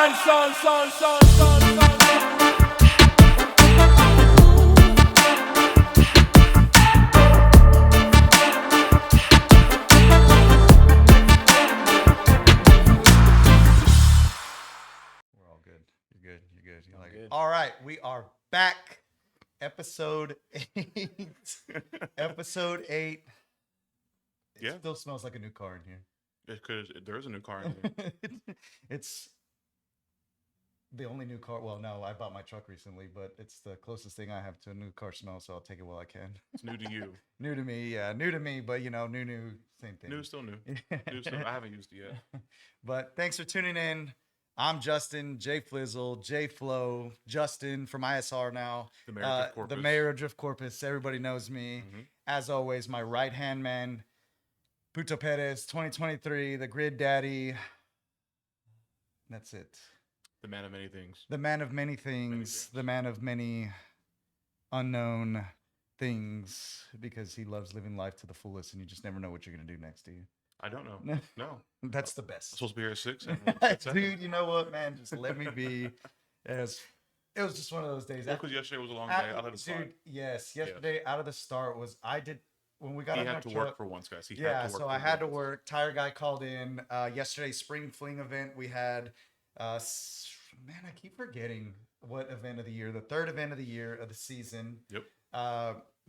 All right, we are back. Episode 8. Episode 8. It still smells like a new car in here. Because there is a new car in here. It's the only new car. Well, no, I bought my truck recently, but it's the closest thing I have to a new car smell, so I'll take it while I can. It's new to you. New to me, yeah. New to me, but, you know, new, same thing. New, still new. New still, I haven't used it yet. But thanks for tuning in. I'm Justin, Jay Flizzle, Jay Flo, Justin from ISR now. The mayor of Drift Corpus. The mayor of Drift Corpus. Everybody knows me. Mm-hmm. As always, my right-hand man, Puto Perez, 2023, the grid daddy. That's it. The man of many things. The man of many things. The man of many unknown things, because he loves living life to the fullest, and you just never know what you're going to do next, do you? I don't know. No. That's the best. I'm supposed to be here at 6. Dude, you know what, man? Just let me be. It was just one of those days. Because yesterday was a long day. I let it slide. Dude, yes. Yesterday, out of the start, when we got on he our had to truck, work for once, guys. I had to work. Tire guy called in. Yesterday's spring fling event, we had, man, I keep forgetting what event of the year. The third event of the year of the season. Yep.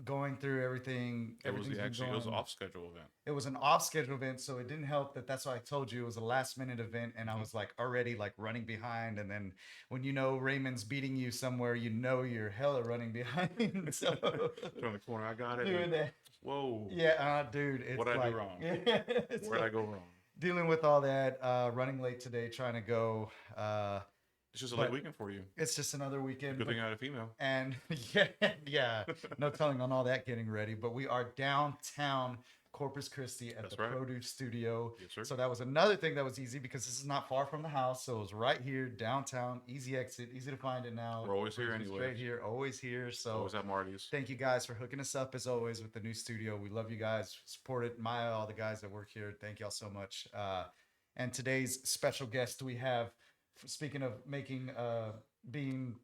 Going through everything. It was an off-schedule event. It was an off-schedule event, so it didn't help that's why I told you it was a last-minute event, and I was like already like running behind. And then when you know Raymond's beating you somewhere, you know you're hella running behind. So turn the corner, I got it. Dude, whoa. Yeah, dude. It's what did I do wrong? Where did I go wrong? Dealing with all that, running late today, trying to go. It's just a late weekend for you. It's just another weekend. Good thing I had a female. And yeah, no telling on all that getting ready. But we are downtown Corpus Christi at the Produce Studio. Yes, sir. So that was another thing that was easy, because this is not far from the house. So it was right here, downtown, easy exit, easy to find it now. We're always here anyway. Straight here, always here. So always at Marty's. Thank you guys for hooking us up as always with the new studio. We love you guys. Support it. Maya, all the guys that work here. Thank y'all so much. And today's special guest we have, speaking of being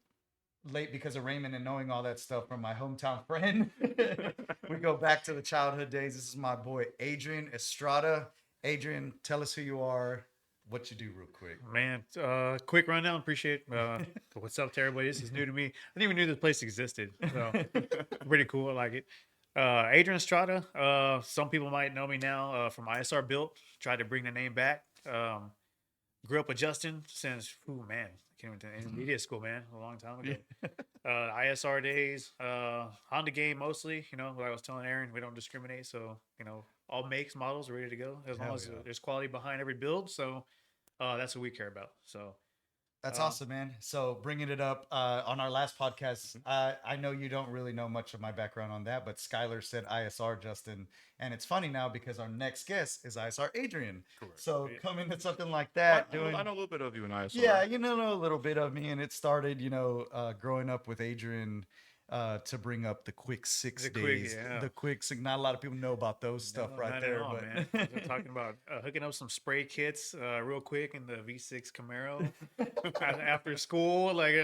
late because of Raymond and knowing all that stuff, from my hometown friend. We go back to the childhood days. This is my boy, Adrian Estrada. Adrian, tell us who you are, what you do real quick. Man, quick rundown. Appreciate what's up to everybody. This is new to me. I didn't even know this place existed. So pretty cool. I like it. Adrian Estrada. Some people might know me now from ISR Built. Tried to bring the name back. Grew up with Justin since, I came into intermediate school, man, a long time ago. ISR days, Honda game mostly, like I was telling Aaron, we don't discriminate. So, all makes, models are ready to go as long as there's quality behind every build. So that's what we care about. So that's awesome, man. So bringing it up on our last podcast, I know you don't really know much of my background on that, but Skylar said ISR, Justin. And it's funny now because our next guest is ISR Adrian. Correct. So coming to something like that. I know a little bit of you in ISR. Yeah, you know a little bit of me. And it started, growing up with Adrian. To bring up the quick 6 days. The quick 6. Not a lot of people know about those stuff right there. All, man. We're talking about hooking up some spray kits real quick in the V6 Camaro after school. Like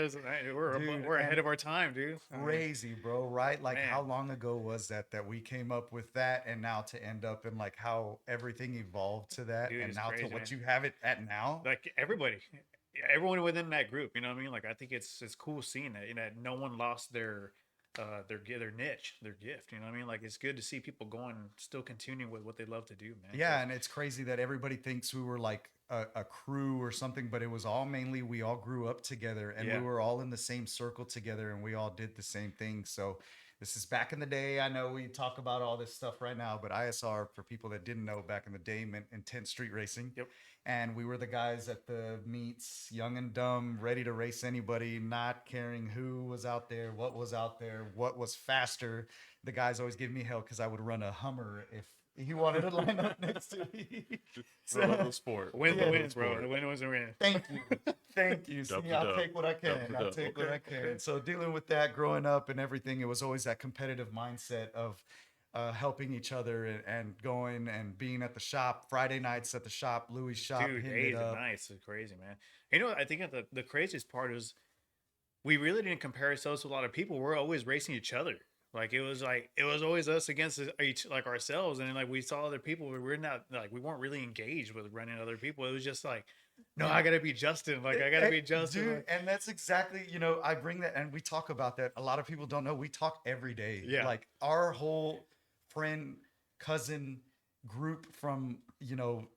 we're ahead of our time, dude. Crazy, bro. Right? Like how long ago was that we came up with that, and now to end up in like how everything evolved to that, dude, and now crazy, to what you have it at now. Like everyone within that group, you know what I mean? Like I think it's cool seeing that, no one lost their niche, their gift, you know what I mean? Like it's good to see people still continuing with what they love to do, man. Yeah, and it's crazy that everybody thinks we were like a crew or something, but it was all mainly we all grew up together, and we were all in the same circle together, and we all did the same thing. So this is back in the day. I know we talk about all this stuff right now, but ISR, for people that didn't know, back in the day meant intense street racing. Yep. And we were the guys at the meets, young and dumb, ready to race anybody, not caring who was out there, what was faster. The guys always give me hell because I would run a Hummer if he wanted to line up next to me. So, the sport. Win the wins, bro. The win was a win. Thank you. See, I'll take what I can. What I can. So dealing with that growing up and everything, it was always that competitive mindset of helping each other and going and being at the shop. Friday nights at the shop, Louis' shop, Dude, hitting days it and up. nights is crazy, man. You know, I think the craziest part is we really didn't compare ourselves to a lot of people. We're always racing each other. Like it was always us against each like ourselves, and then like we saw other people. We're not like we weren't really engaged with running other people. It was just like, no, I gotta be Justin. Like I gotta be Justin. Dude, Like, and that's exactly, I bring that and we talk about that. A lot of people don't know. We talk every day. Yeah. Like our whole friend, cousin group from,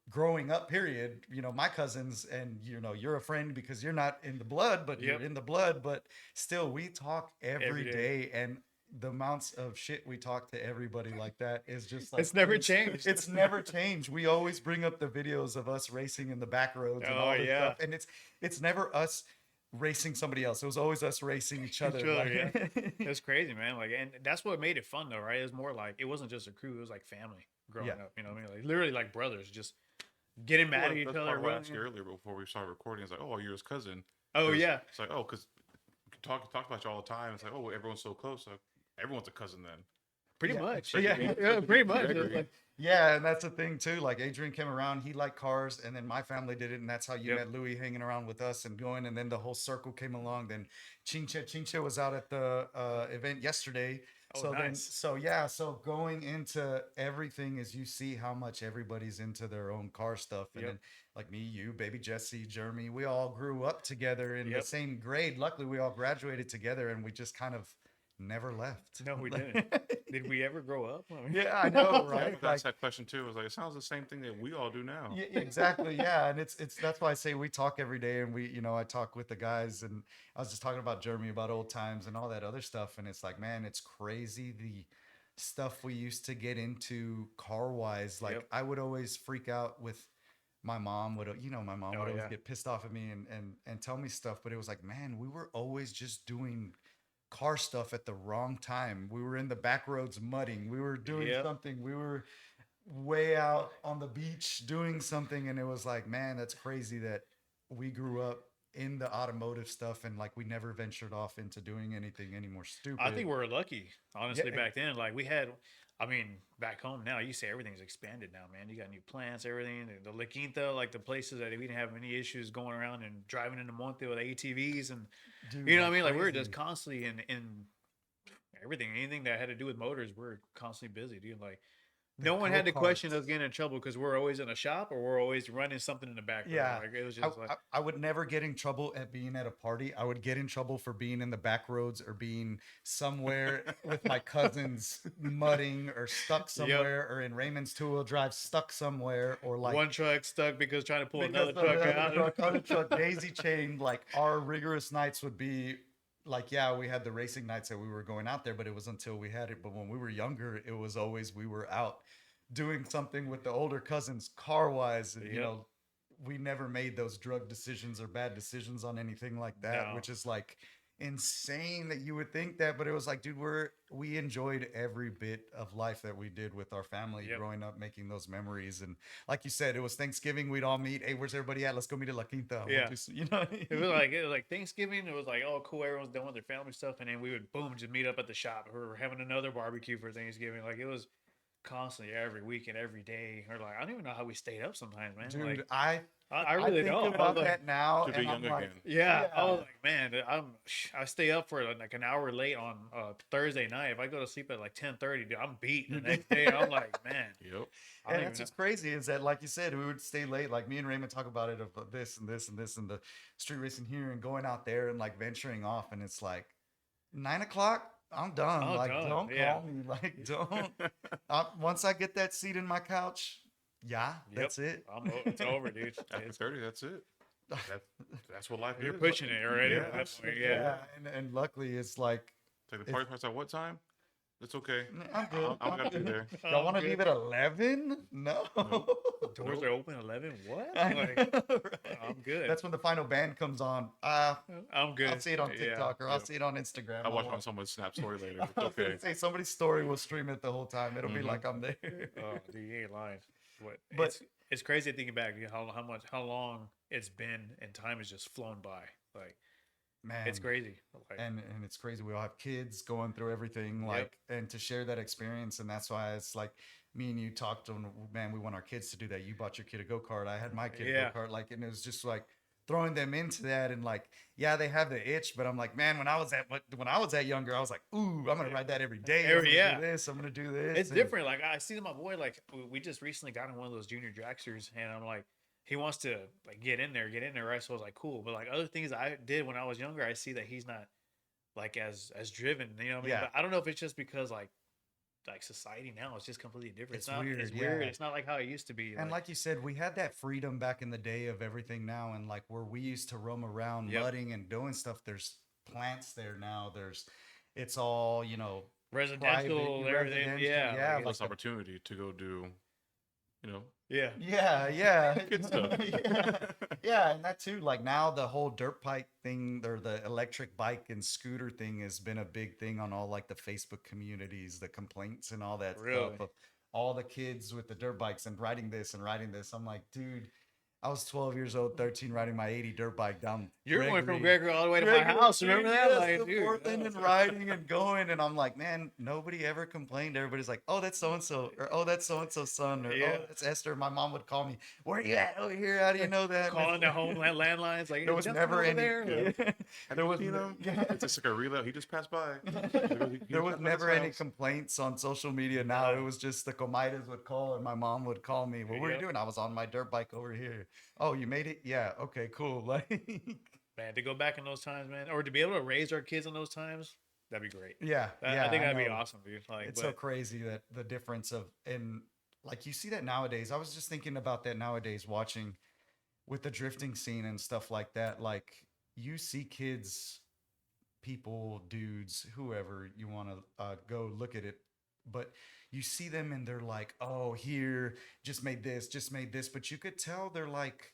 growing up period, my cousins and, you're a friend because you're not in the blood, but you're Yep. in the blood, but still we talk every Every day. day. And the amounts of shit we talk to everybody like that is just like It's never changed. It's never changed. We always bring up the videos of us racing in the back roads and Oh, all this yeah. stuff, and it's never us racing somebody else. It was always us racing each other. Like- It's crazy, man. Like, and that's what made it fun, though, right? It was more like it wasn't just a crew; it was like family growing Yeah. up. You know what I mean? Like literally like brothers, just getting mad at each That's other. part of what I running. asked you earlier before we started recording. It's like, oh, you're his cousin. Oh 'Cause yeah, It's like, oh, because talk about you all the time. It's like, oh, everyone's so close. Like, everyone's a cousin then. pretty Yeah. much. Yeah. Pretty much. Gregory. It's like, Yeah, and that's the thing too. Like Adrian came around, he liked cars, and then my family did it, and that's how you Yep. met Louis hanging around with us and going, and then the whole circle came along. Then Chincha was out at the event yesterday. Oh, So then, nice. so going into everything is you see how much everybody's into their own car stuff, and Yep. then like me, you, baby Jesse, Jeremy, we all grew up together in the Yep. same grade. Luckily, we all graduated together, and we just kind of never left. No, we didn't. Did we ever grow up? I mean, Yeah, I know, Yeah, right? that's that question too. It was like, it sounds the same thing that we all do now. Yeah, exactly. Yeah, and it's that's why I say we talk every day, and I talk with the guys, and I was just talking about Jeremy about old times and all that other stuff, and it's like, man, it's crazy the stuff we used to get into car wise. Like Yep. I would always freak out with my mom would, my mom Oh, would always yeah. get pissed off at me and tell me stuff, but it was like, man, we were always just doing car stuff at the wrong time. We were in the back roads mudding. We were doing Yep. something. We were way out on the beach doing something, and it was like, man, that's crazy that we grew up in the automotive stuff and like we never ventured off into doing anything any more stupid. I think we're lucky, honestly. Yeah. Back then, like we had, I mean, back home now, you say everything's expanded now, man. You got new plants, everything. The La Quinta, like the places that we didn't have any issues going around and driving into Monte with ATVs, and Dude, you know what I that's mean. Like we were crazy. just constantly in everything, anything that had to do with motors. We're constantly busy, dude. Like no one had to question go-karts. us getting in trouble because we're always in a shop or we're always running something in the background. Yeah. Like it was I, just like I would never get in trouble at being at a party. I would get in trouble for being in the back roads or being somewhere with my cousins mudding or stuck somewhere or in Raymond's two-wheel drive stuck somewhere or like one truck stuck because trying to pull because another truck out. other truck daisy chained. Like our rigorous nights would be like, yeah, we had the racing nights that we were going out there, but it was until we had it. But when we were younger, it was always we were out doing something with the older cousins car wise. And, Yep. we never made those drug decisions or bad decisions on anything like that, No. which is like insane that you would think that, but it was like, dude, we enjoyed every bit of life that we did with our family Yep. growing up, making those memories. And like you said, it was Thanksgiving, we'd all meet. Hey, where's everybody at? Let's go meet at La Quinta. Yeah. What I mean? It was like Thanksgiving. It was like, oh, cool, everyone's done with their family stuff, and then we would boom just meet up at the shop. We were having another barbecue for Thanksgiving. Like it was constantly every weekend, every day. Or like I don't even know how we stayed up sometimes, man. Dude, Like I I really think don't. about Like, that now, To be and I'm young like, again. yeah, I was Yeah. like, man, I stay up for like an hour late on Thursday night. If I go to sleep at like 10:30, dude, I'm beat. The next day, I'm like, man, Yep. I don't and even that's know. what's crazy is that, like you said, we would stay late. Like me and Raymond talk about it of this and this and this and the street racing here and going out there and like venturing off. And it's like 9 o'clock, I'm done. I'm like, done, don't yeah. call me. Like, don't. Once I get that seat in my couch, yeah, that's it. It's over, dude. After 30, that's it. That's what life You're is. pushing it already. Yeah, at that point, absolutely. yeah. And luckily it's like, Like the party starts at what time? It's okay. I'm good. I'm gonna be good. there. Y'all want to I'm leave good. at 11? No. Doors are open 11. What? I Like, know, right? I'm good. That's when the final band comes on. I'm good. I'll see it on Yeah. TikTok or I'll Yep. see it on Instagram. I watch won't. on someone's snap story later. I It's was gonna okay. say somebody's story will stream it the whole time. It'll be Mhm. like I'm there. Oh, dude, you ain't lying. What? But- It's crazy thinking back how long it's been and time has just flown by. Like man, It's crazy. Like, and it's crazy. We all have kids going through everything, like, and to share that experience, and that's why it's like me and you talked on, man, we want our kids to do that. You bought your kid a go-kart, I had my kid a yeah, go-kart, like, and it was just like throwing them into that, and like, yeah, they have the itch, but I'm like, man, when I was that younger, I was like, ooh, I'm gonna ride that every day. I'm gonna yeah. do this, I'm gonna do this. It's And different. Like I see my boy, like we just recently got in one of those junior dragsters, and I'm like, he wants to like get in there, right? So I was like, cool. But like other things I did when I was younger, I see that he's not like as driven. You know what I mean? Yeah. But I don't know if it's just because like society now is just completely different. It's Not. weird, It's yeah. weird. It's not like how it used to be. And like you said, we had that freedom back in the day of everything now, and like where we used to roam around Yep. mudding and doing stuff. There's plants there now. It's all residential, private, everything. residential, Yeah. yeah, like, like Less opportunity to go do, you know, yeah. yeah, good stuff. yeah, and that too. Like now, the whole dirt bike thing, or the electric bike and scooter thing, has been a big thing on all like the Facebook communities, the complaints and all that Really? stuff of all the kids with the dirt bikes and riding this and riding this. I'm like, dude, I was 12 years old, 13, riding my 80 dirt bike down. You're going from Gregory Gregory all the way to my Gregory, house. Remember dude, that? yes, Like, to dude, Portland, and riding and going, and I'm like, man, nobody ever complained. Everybody's like, oh, that's so and so, or oh, that's so and so's son, or Yeah. oh, that's Esther. My mom would call me, where are you at over here? How do you know that? calling the homeland landlines. Like, There was "Justin never over any. there?" Like, There was you know, it's just like a relay. He just passed by. there was never any complaints on social media. Now Yeah. it was just the Comitas would call, and my mom would call me. Well, what are you Yep. doing? I was on my dirt bike over here. Oh, you made it? Yeah. Okay, cool. Like, man, to go back in those times, man, or to be able to raise our kids in those times, that'd be great. yeah, I think that'd be know. awesome, dude. Like, It's but, so crazy that the difference of, and like you see that nowadays. I was just thinking about that nowadays, watching with the drifting scene and stuff like that. Like you see kids, people, dudes, whoever you want to go look at it, but you see them and they're like, oh, here, just made this, but you could tell they're like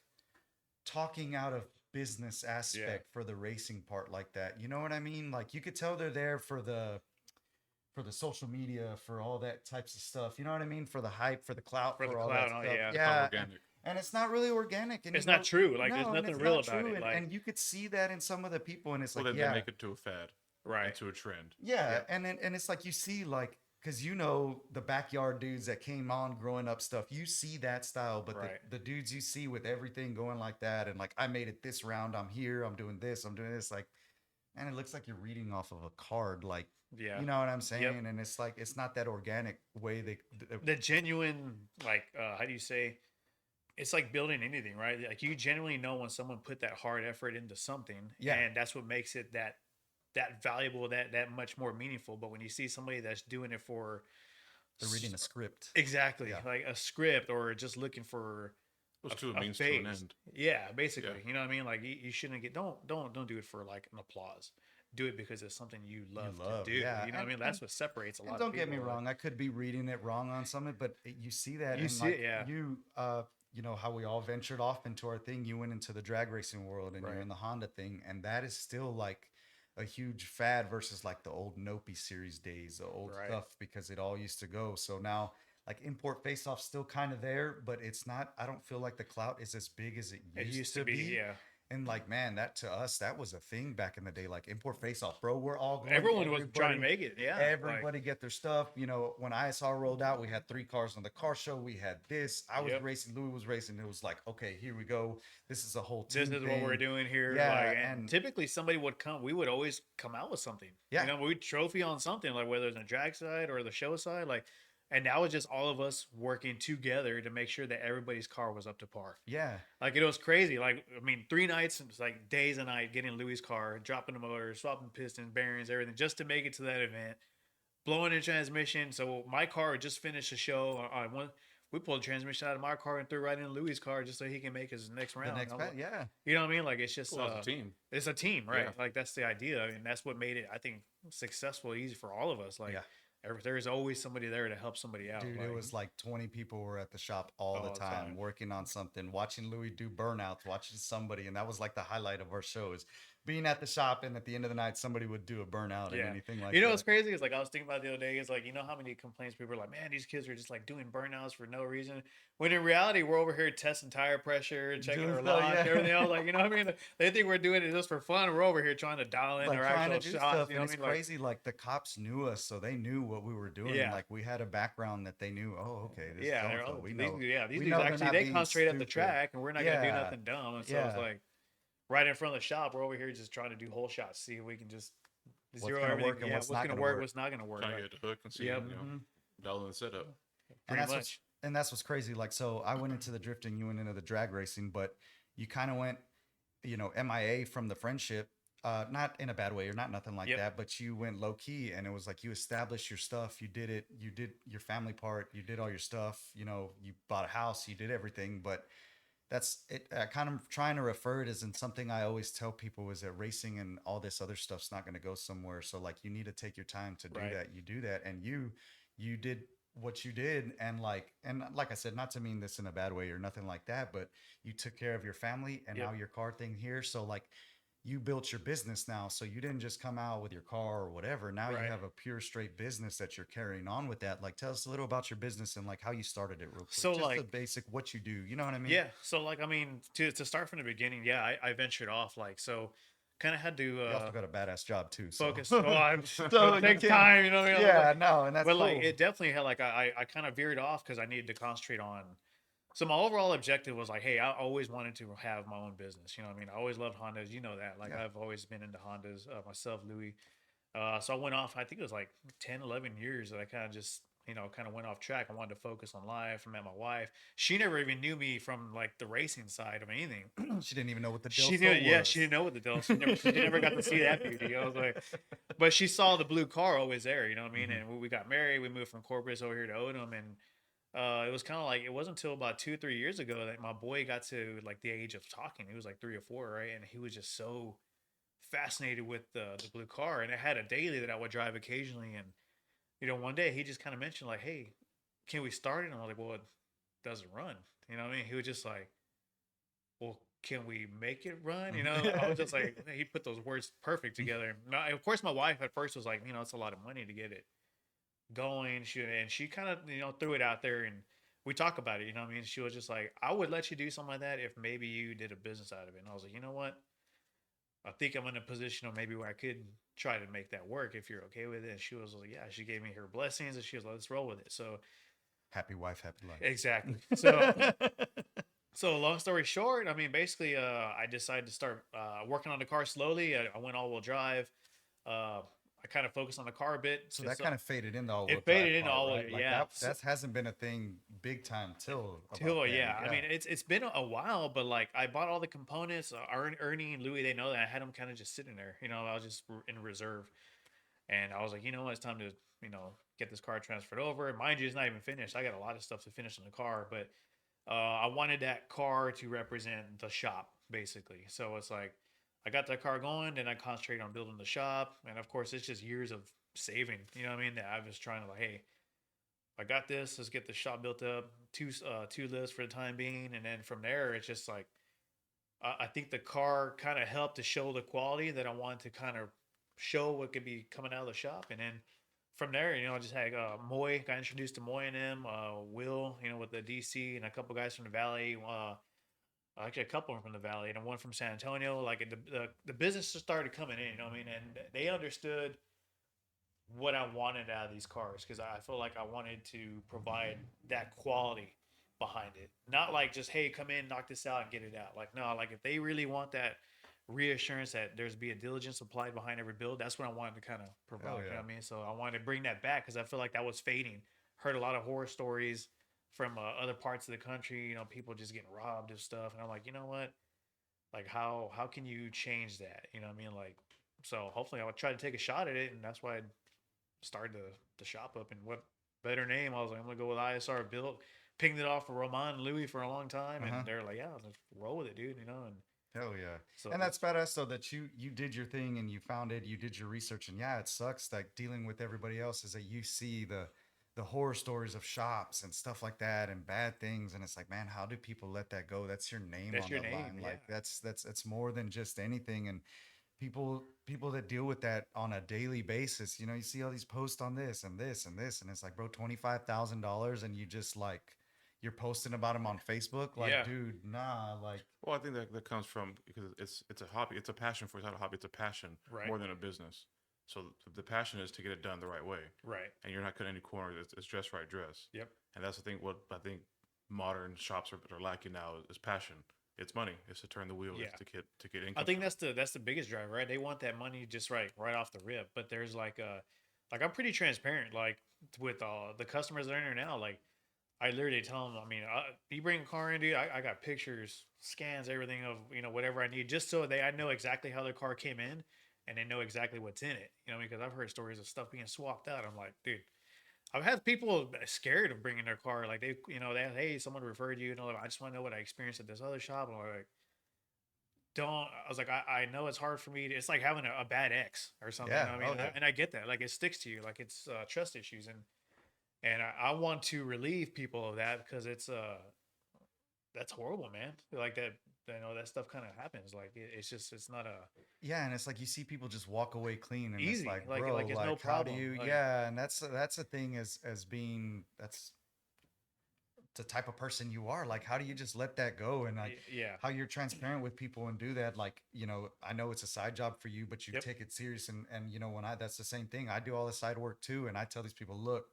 talking out of business aspect for the racing part, like that. You know what I mean? Like you could tell they're there for the social media, for all that types of stuff. You know what I mean? For the hype, for the clout, For the all clout, that oh, stuff. yeah. Yeah. Organic. And it's not really organic. And It's you not know- true. Like, there's and nothing it's real not about true. it. And, Like, and you could see that in some of the people, and it's Well, like, then yeah, they make it to a fad, right. into a trend. yeah, and it's like you see, like, because you know the backyard dudes that came on growing up stuff, you see that style, but Right. the dudes you see with everything going like that, and like, I made it this round, I'm here, I'm doing this, like, man, it looks like you're reading off of a card, like, Yeah. you know what I'm saying? And it's like, it's not that organic way The genuine, like, how do you say? It's like building anything, right? Like you genuinely know when someone put that hard effort into something, Yeah. and that's what makes it that valuable, that much more meaningful. But when you see somebody that's doing it for they're reading a script. exactly Yeah. like a script, or just looking for It was to a a means to an phase. end. Yeah, basically. Yeah. You know what I mean? Like you shouldn't get don't do it for like an applause. Do it because it's something you love, love, to do. yeah. You know what I mean? And- That's what separates a lot And of don't people. get me like- wrong, I could be reading it wrong on something, but you see that. You and see like it, yeah. you know how we all ventured off into our thing. You went into the drag racing world, and Right. you're in the Honda thing, and that is still like a huge fad versus like the old Nopi series days, the old Right. stuff, because it all used to go. So now, like, import face off still kind of there, but it's not. I don't feel like the clout is as big as it used to be. yeah. And like, man, that to us, that was a thing back in the day. Like import face off, bro. We're all going. Everyone was trying to everybody- make it. Yeah. like- Everybody get their stuff. You know, when ISR rolled out, we had 3 cars on the car show. We had this. I was Yep. racing. Louis was racing. It was like, okay, here we go. This is a whole team. this is what we're thing. doing here. Yeah, like, and and- typically somebody would come. We would always come out with something. Yeah. You know, we'd trophy on something, like whether it's on the drag side or the show side. Like, and that was just all of us working together to make sure that everybody's car was up to par. Yeah. Like, it was crazy. Like, I mean, 3 nights, it was like days and night getting Louis' car, dropping the motor, swapping pistons, bearings, everything, just to make it to that event. Blowing the transmission. So my car just finished the show. We pulled the transmission out of my car and threw right in Louis' car just so he can make his next round. The next I was bat, like- yeah. You know what I mean? Like, it's just Well, as a team. it's a team, right? Yeah. Like, that's the idea, and that's what made it, I think, successful, easy for all of us. Like, Yeah. there's always somebody there to help somebody out. Dude, it like, was like 20 people were at the shop all the All the time, time. working on something, watching Louis do burnouts, watching somebody. And that was like the highlight of our show is being at the shop and at the end of the night somebody would do a burnout and Yeah. anything like You know that. what's crazy is like I was thinking about the other day is like, you know how many complaints people are like, man, these kids are just like doing burnouts for no reason. When in reality, we're over here testing tire pressure, checking our Just, oh, launch, yeah. everything else. Like, you know what I mean? They think we're doing it just for fun. We're over here trying to dial in Like our trying to actual do shots. stuff, You know and what I it's mean? Like, crazy. Like the cops knew us, so they knew what we were doing. Yeah. Like we had a background that they knew. Oh, okay, this yeah, is they're, so oh, we these, know. yeah, these We dudes know they're actually not they being concentrate at the stupid. track, and we're not gonna do Yeah, nothing dumb. And so yeah. it's like right in front of the shop, we're over here just trying to do whole shots, see if we can just What's zero gonna everything. work and Yeah, what's what's not gonna gonna work, work. what's not gonna work. Trying to Like, get the hook and see, Yep. you know, Mhm. dial in the setup. And pretty that's much. what's crazy. Like, so I went into the drifting, you went into the drag racing, but you kind of went, MIA from the friendship. Not in a bad way or not nothing like Yep. that, but you went low key, and it was like you established your stuff. You did it. You did your family part. You did all your stuff. You bought a house. You did everything. But that's it. Kind of trying to refer it as in something I always tell people is that racing and all this other stuff's not going to go somewhere. So like you need to take your time to do Right. that. You do that, and you did what you did, and like I said, not to mean this in a bad way or nothing like that, but you took care of your family, and Yep. now your car thing here. So like you built your business now, so you didn't just come out with your car or whatever. Now Right. you have a pure straight business that you're carrying on with that. Like tell us a little about your business and like how you started it real quick. So, Just the like- basic what you do, you know what I mean? Yeah. So like, I mean, to start from the beginning, yeah, I ventured off. Like, so kind of had to You also got a badass job too. So. focus. Oh, I'm So it takes you can't- time, you know what I mean? Yeah, no, and that's But cool. like, it definitely had like I kind of veered off because I needed to concentrate on. So my overall objective was like, hey, I always wanted to have my own business. You know what I mean? I always loved Hondas. You know that. Like Yeah. I've always been into Hondas myself, Louis. So I went off, I think it was like 10, 11 years that I kind of just, kind of went off track. I wanted to focus on life. I met my wife. She never even knew me from like the racing side of anything. She didn't even know what the She Del did, Sol yeah, was. she didn't know what the Del. She never got to see that beauty. I was like, but she saw the blue car always there. You know what I mean? Mhm. And we got married. We moved from Corpus over here to Odom, and it was kind of like it wasn't until about 2-3 years ago that my boy got to like the age of talking. He was like 3 or 4, right? And he was just so fascinated with the blue car, and it had a daily that I would drive occasionally. And one day he just kind of mentioned like, "Hey, can we start it?" And I was like, "Well, it doesn't run." You know what I mean? He was just like, "Well, can we make it run?" I was just like, he put those words perfect together. Now, of course, my wife at first was like, it's a lot of money to get it going. She kind of, threw it out there, and we talk about it. You know what I mean? She was just like, I would let you do something like that if maybe you did a business out of it. And I was like, you know what? I think I'm in a position of maybe where I could try to make that work if you're okay with it. And she was like, yeah, she gave me her blessings, and she was like, let's roll with it. So Happy wife, happy life. exactly. So long story short, I mean, basically, I decided to start working on the car slowly. I went all-wheel drive. I kind of focused on the car a bit. So that So- kind of faded into all. It faded into all-wheel, Like yeah. that hasn't been a thing big time till. Till, about then, yeah. I mean, it's been a while, but like I bought all the components. Ernie and Louis, they know that I had them kind of just sitting there. I was just in reserve, and I was like, it's time to get this car transferred over. And mind you, it's not even finished. I got a lot of stuff to finish on the car, but I wanted that car to represent the shop basically. So it's like I got that car going, then I concentrated on building the shop, and of course, it's just years of saving. You know what I mean? That I was trying to like, hey, I got this. Let's get the shop built up. Two lifts for the time being, and then from there, it's just like I think the car kind of helped to show the quality that I wanted to kind of show what could be coming out of the shop, and then from there, I just had Moy, got introduced to Moy and them, Will, with the DC, and a couple guys from the Valley. Actually, a couple from the Valley, and one from San Antonio. Like the business just started coming in. You know what I mean? And they understood what I wanted out of these cars, because I feel like I wanted to provide that quality behind it. Not like just, hey, come in, knock this out and get it out. Like, no, like if they really want that reassurance that there's be a diligence applied behind every build, that's what I wanted to kind of provide. Hell You know yeah. what I mean? So I wanted to bring that back because I feel like that was fading. Heard a lot of horror stories from other parts of the country, people just getting robbed of stuff. And I'm like, you know what? Like how can you change that? You know what I mean? Like, so hopefully I would try to take a shot at it, and that's why I started the shop up. And what better name? I was like, I'm gonna go with ISR built, pinged it off for Roman and Louis for a long time, Uh-huh. and they're like, yeah, let's roll with it, dude. And Hell yeah. so And that's badass. So that you did your thing and you found it, you did your research, and yeah, it sucks like dealing with everybody else is that you see the horror stories of shops and stuff like that and bad things, and it's like, man, how do people let that go? That's your name That's on your the name, line. Like yeah. that's more than just anything. And people that deal with that on a daily basis, you see all these posts on this and this and this, and it's like, bro, $25,000, and you just like you're posting about them on Facebook, like, Yeah. dude, nah, like, Well, I think that comes from because it's a hobby, it's a passion for it's not a hobby, it's a passion Right. more than a business. So the passion is to get it done the right way, Right. and you're not cutting any corners. It's dress right dress. Yep. And that's the thing. What I think modern shops are lacking now is passion. It's money. It's to turn the wheel. Yeah. It's to get income. I think that's the biggest driver, right? They want that money just right off the rip. But there's like I'm pretty transparent, like with the customers that are in there now. Like I literally tell them, I mean, you bring a car in, dude. I got pictures, scans, everything of whatever I need, just so I know exactly how their car came in, and they know exactly what's in it. Because I've heard stories of stuff being swapped out. I'm like, dude. I've had people scared of bringing their car. Like they hey, someone referred you. I just want to know what I experienced at this other shop. And I'm like, don't. I was like, I know it's hard for me. It's like having a bad ex or something. Yeah. You know what I mean, Oh, yeah. and I get that. Like it sticks to you. Like it's trust issues, and I want to relieve people of that because it's that's horrible, man. Like that. That stuff kind of happens. Like it's not a yeah, and it's like you see people just walk away clean, and Easy. it's like, Like- bro, like it's no how do problem. you? Like- Yeah, and that's the thing as being that's the type of person you are. Like, how do you just let that go? And like, yeah. how you're transparent with people and do that. Like, I know it's a side job for you, but you Yep. take it serious. And when that's the same thing. I do all the side work too, and I tell these people, look,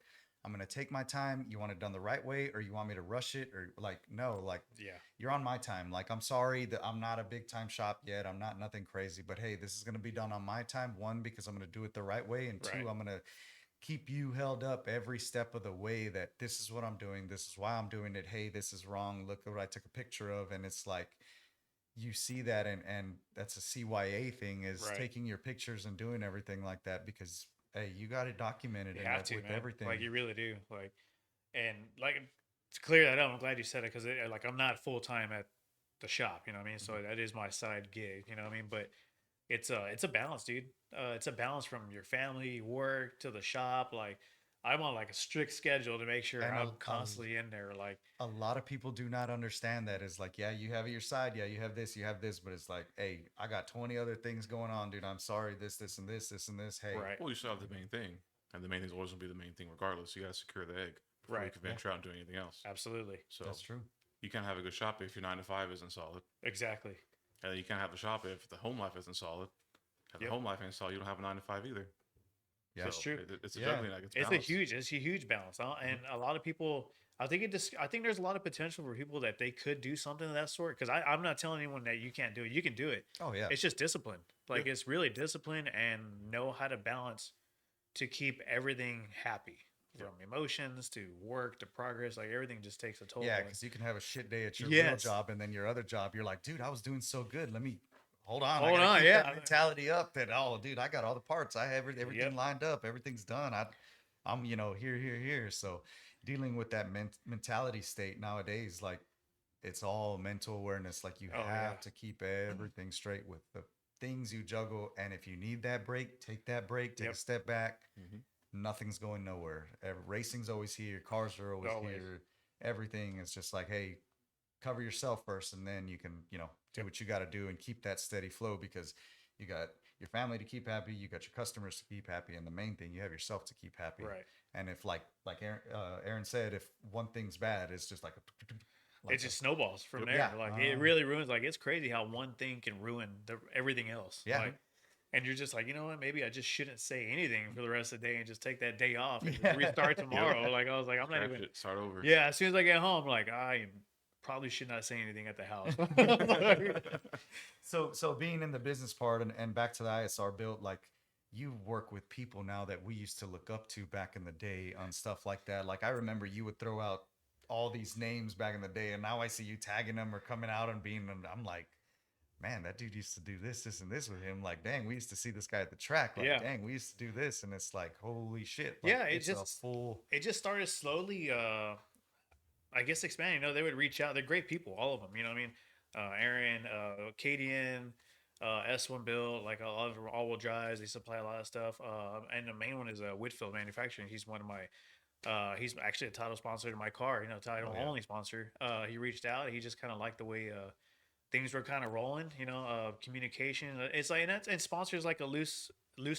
I'm gonna take my time. You want it done the right way, or you want me to rush it, or like, no, like, Yeah. you're on my time. Like, I'm sorry that I'm not a big time shop yet. I'm not nothing crazy, but hey, this is gonna be done on my time. One, because I'm gonna do it the right way, and two, Right. I'm gonna keep you held up every step of the way that this is what I'm doing. This is why I'm doing it. Hey, this is wrong. Look what I took a picture of. And it's like, you see that. And that's a CYA thing, is Right. taking your pictures and doing everything like that, because, hey, you got it documented You and have to, with man. everything. Like you really do. Like, and like to clear that up, I'm glad you said it because like I'm not full time at the shop. You know what I mean? So that is my side gig. You know what I mean? But it's a balance, dude. It's a balance from your family, work to the shop. Like I'm on like a strict schedule to make sure And I'm constantly in there. Like a lot of people do not understand that. It's like, yeah, you have your side. Yeah, you have this, but it's like, hey, I got 20 other things going on, dude. I'm sorry. This, and this, and this. Hey, right, Well, you still have the main thing, and the main thing is always going to be the main thing, regardless. You got to secure the egg before you Right. can venture out and do anything else. absolutely, So that's true. you can't have a good shop if your 9 to 5 isn't solid, exactly. and you can't have a shop if the home life isn't solid. If Yep. the home life ain't solid, you don't have a 9 to 5 either. Yeah. So true. It's a Yeah. juggling act. It's balanced. a huge balance, huh? And a lot of people. I think I think there's a lot of potential for people that they could do something of that sort. Because I'm not telling anyone that you can't do it. You can do it. Oh, yeah. It's just discipline. Like it's really discipline and know how to balance to keep everything happy, from emotions to work to progress. Like everything just takes a toll. Yeah, And- because you can have a shit day at your real Yes. job, and then your other job, you're like, dude, I was doing so good. Let me hold on. I Hold gotta on, keep yeah. that mentality up. That, oh, dude, I got all the parts. I have everything Yep. lined up. Everything's done. I'm here. So dealing with that mentality state nowadays, like, it's all mental awareness. Like, you Oh, have yeah. to keep everything straight with the things you juggle. And if you need that break, take that break. Take Yep. a step back. Mhm. Nothing's going nowhere. Racing's always here. Cars are always Always. here. Everything is just like, hey, cover yourself first, and then you can, do what you got to do and keep that steady flow, because you got your family to keep happy, you got your customers to keep happy, and the main thing, you have yourself to keep happy. Right. And if like Aaron said, if one thing's bad, it's just like It just snowballs from there. Yeah. Like it really ruins. Like it's crazy how one thing can ruin everything else. Yeah. Like, and you're just like, you know what? Maybe I just shouldn't say anything for the rest of the day and just take that day off and just Yeah. restart tomorrow. Like I was like, I'm not Scratch even. it, start over. Yeah. As soon as I get home, like I probably should not say anything at the house. So being in the business part and back to the ISR build, like, you work with people now that we used to look up to back in the day on stuff like that. Like, I remember you would throw out all these names back in the day, and now I see you tagging them or coming out and I'm like, man, that dude used to do this, and this with him. Like, dang, we used to see this guy at the track. Like, Yeah. dang, we used to do this, and it's like, holy shit. Like, Yeah, it it's just- a full. It just started slowly, I guess, expanding. They would reach out. They're great people, all of them. You know what I mean? Aaron, Cadian, S1 Build, like all-wheel drives. They supply a lot of stuff. And the main one is Whitfield Manufacturing. He's one of my, he's actually a title sponsor to my car, title Oh, yeah. only sponsor. He reached out. He just kind of liked the way things were kind of rolling, communication. It's like, and sponsor is like a loose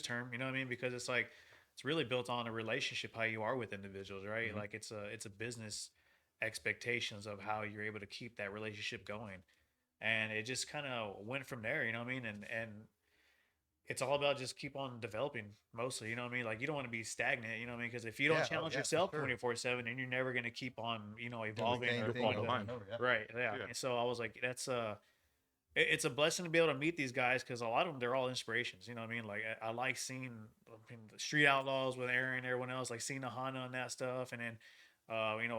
term, you know what I mean? Because it's like, it's really built on a relationship, how you are with individuals, right? Mhm. Like it's a business expectations of how you're able to keep that relationship going. And it just kind of went from there, you know what I mean? And it's all about just keep on developing mostly, you know what I mean? Like you don't want to be stagnant, you know what I mean? Because if you don't Yeah, oh, challenge yeah, for yourself sure. 24/7, then you're never going to keep on, Doing the evolving same or You'll thing fall keep over the, behind. and over. Yeah. right. Yeah. Yeah. And so I was like, it's a blessing to be able to meet these guys because a lot of them, they're all inspirations. You know what I mean? Like I like seeing the Street Outlaws with Aaron and everyone else, like seeing the Honda on that stuff. And then,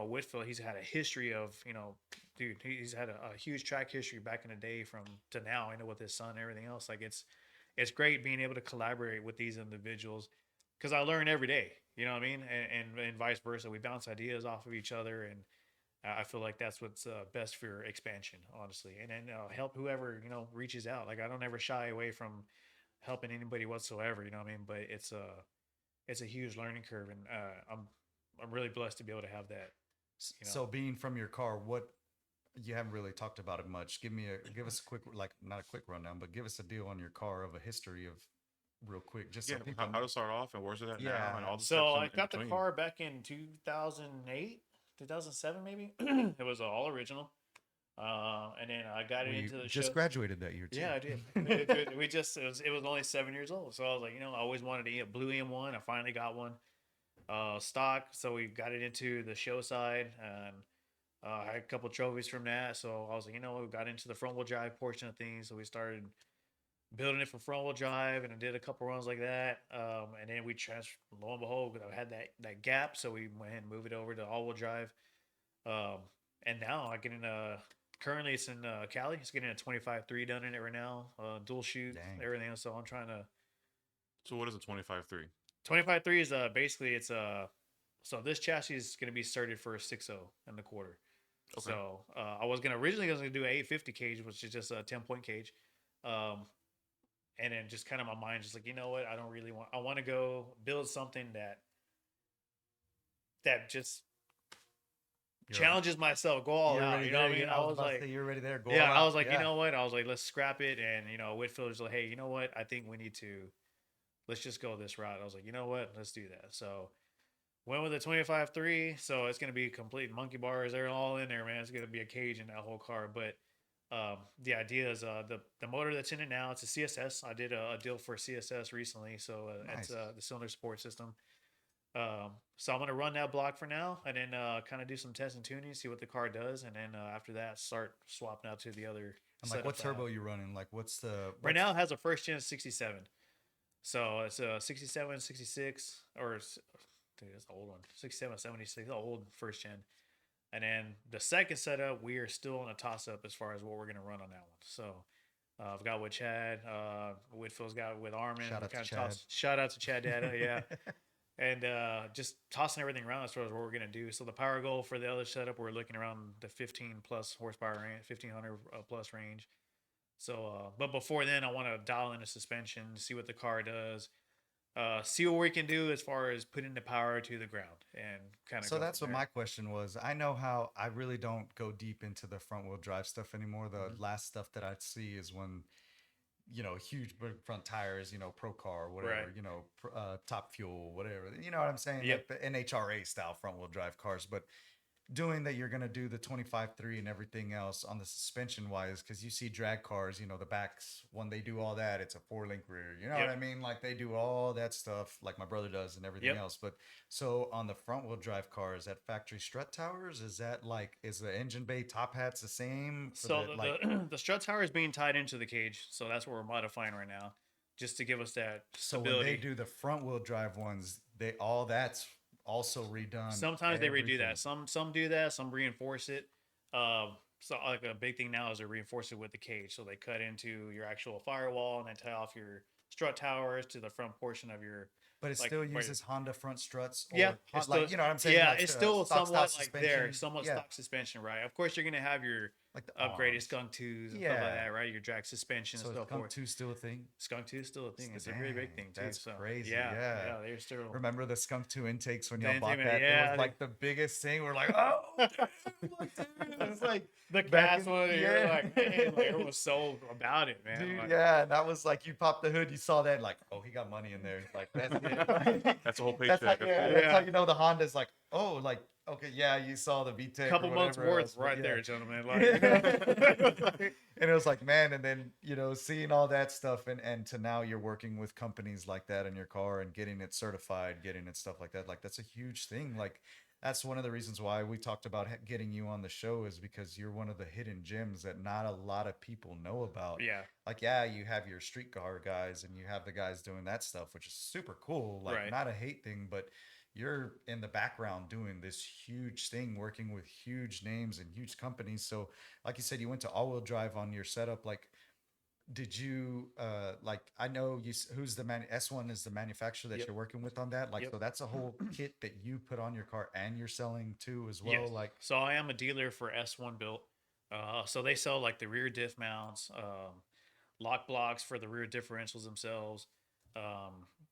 Whitfield, he's had a history of, dude, he's had a huge track history back in the day from to now, with his son and everything else. Like it's great being able to collaborate with these individuals because I learn every day, you know what I mean? And vice versa. We bounce ideas off of each other, and I feel like that's what's best for expansion, honestly. And then help whoever reaches out. Like I don't ever shy away from helping anybody whatsoever. You know what I mean? But it's a huge learning curve, and I'm really blessed to be able to have that. So being from your car, what you haven't really talked about it much. Give us a quick, like not a quick rundown, but give us a deal on your car of a history of real quick, just Yeah, so people. how to start off and where's it at Yeah. now and all the So steps I in got the between. car back in 2008, 2007 maybe. It was all original. And then I got it We into the just show. graduated that year too. Yeah, I did. It was only 7 years old. So I was like, I always wanted a blue M1. I finally got one. Stock. So we got it into the show side, and I had a couple trophies from that. So I was like, we got into the front wheel drive portion of things. So we started building it for front wheel drive, and I did a couple runs like that. And then we transferred, lo and behold, because I had that gap. So we went ahead and moved it over to all wheel drive. And now I get in currently it's in Cali. It's getting a 25.3 done in it right now. Dual shoot, Dang. everything else. So I'm trying to. So what is a 25.3? 25.3 is basically it's so this chassis is going to be started for a 6.0 in the quarter. Okay. So I was originally going to do a 850 cage, which is just a 10-point cage. And then just kind of my mind just like, what? I want to go build something that just challenges myself, go all out. You know what I mean? I was like, you're ready there. Go all I out. was like, Yeah. you know what? I was like, let's scrap it. And, Whitfield was like, hey, you know what? I think we need to, let's just go this route. I was like, you know what? Let's do that. So went with the 25.3. So it's going to be complete monkey bars. They're all in there, man. It's going to be a cage in that whole car. But the idea is the motor that's in it now, it's a CSS. I did a deal for CSS recently. So Nice. it's the cylinder support system. So I'm going to run that block for now, and then kind of do some test and tuning, see what the car does. And then after that, start swapping out to the other. I'm like, what setup turbo you running? Like, what's the right now it has a first gen 67. So it's a 67, 66, or dude, that's the old one. 67, 76, the old first gen. And then the second setup, we are still in a toss up as far as what we're going to run on that one. So I've got with Chad, Whitfield's got with Armin. Shout out to Chad. Shout out to Chad Data, yeah. And just tossing everything around as far as what we're going to do. So the power goal for the other setup, we're looking around the 15 plus horsepower range, 1500 plus range. So, but before then, I want to dial in the suspension, see what the car does, see what we can do as far as putting the power to the ground, and kind of. So that's what my question was. I know how I really don't go deep into the front wheel drive stuff anymore. The last stuff that I see is when, huge big front tires, pro car, whatever, Right. Top fuel, whatever. You know what I'm saying? Yep. Like the NHRA style front wheel drive cars. But doing that, you're going to do the 25.3 and everything else on the suspension wise, because you see drag cars, the backs, when they do all that, it's a 4-link rear. You know Yep. what I mean? Like they do all that stuff like my brother does and everything Yep. else. But so on the front wheel drive cars, at factory strut towers, is the engine bay top hats the same? So the strut tower is being tied into the cage, so that's what we're modifying right now, just to give us that So stability. when they do the front wheel drive ones, that's also redone. Sometimes they redo everything. that. Some do that. Some reinforce it. So like a big thing now is they reinforce it with the cage. So they cut into your actual firewall and then tie off your strut towers to the front portion of your. But it like, still right- uses Honda front struts. Or Yeah, it's like, still, you know what I'm saying? Yeah, Like, it's still stock somewhat style like there, suspension. somewhat Yeah. stock suspension, right? Of course, you're gonna have your Like the upgraded arms. skunk 2s and stuff like Yeah. that, right? Your drag suspension So and is so Skunk forth. 2 still a thing? Skunk 2 is still a thing. It's a really big Dang, thing too. that's So crazy, yeah, yeah. they're still. Remember the Skunk 2 intakes when The y'all bought intake, that? It yeah, was like the biggest thing. We're like, oh, damn, like, dude. It was like the back cast in- one. You're yeah. like, man, like everyone was so about it, man. Dude, Like, yeah, and that was like you popped the hood, you saw that, like, oh, he got money in there. Like that's it. That's a whole That's how, paycheck. yeah, that's how you know the Honda's like, oh, like, okay, yeah, you saw the VTEC. couple or months whatever worth else, but right yeah. there, gentlemen. Like, And it was like, man, and then seeing all that stuff, and to now you're working with companies like that in your car and getting it certified, getting it stuff like that. Like that's a huge thing. Like that's one of the reasons why we talked about getting you on the show, is because you're one of the hidden gems that not a lot of people know about. yeah, Like, yeah, you have your street car guys and you have the guys doing that stuff, which is super cool. Like, Right. not a hate thing, but you're in the background doing this huge thing, working with huge names and huge companies. So, like you said, you went to all-wheel drive on your setup. Like, did you like? I know who's the S1 is the manufacturer that Yep. you're working with on that. Like, Yep. so that's a whole kit that you put on your car and you're selling too as well. yes. Like, So I am a dealer for S1 built. So they sell like the rear diff mounts, lock blocks for the rear differentials themselves,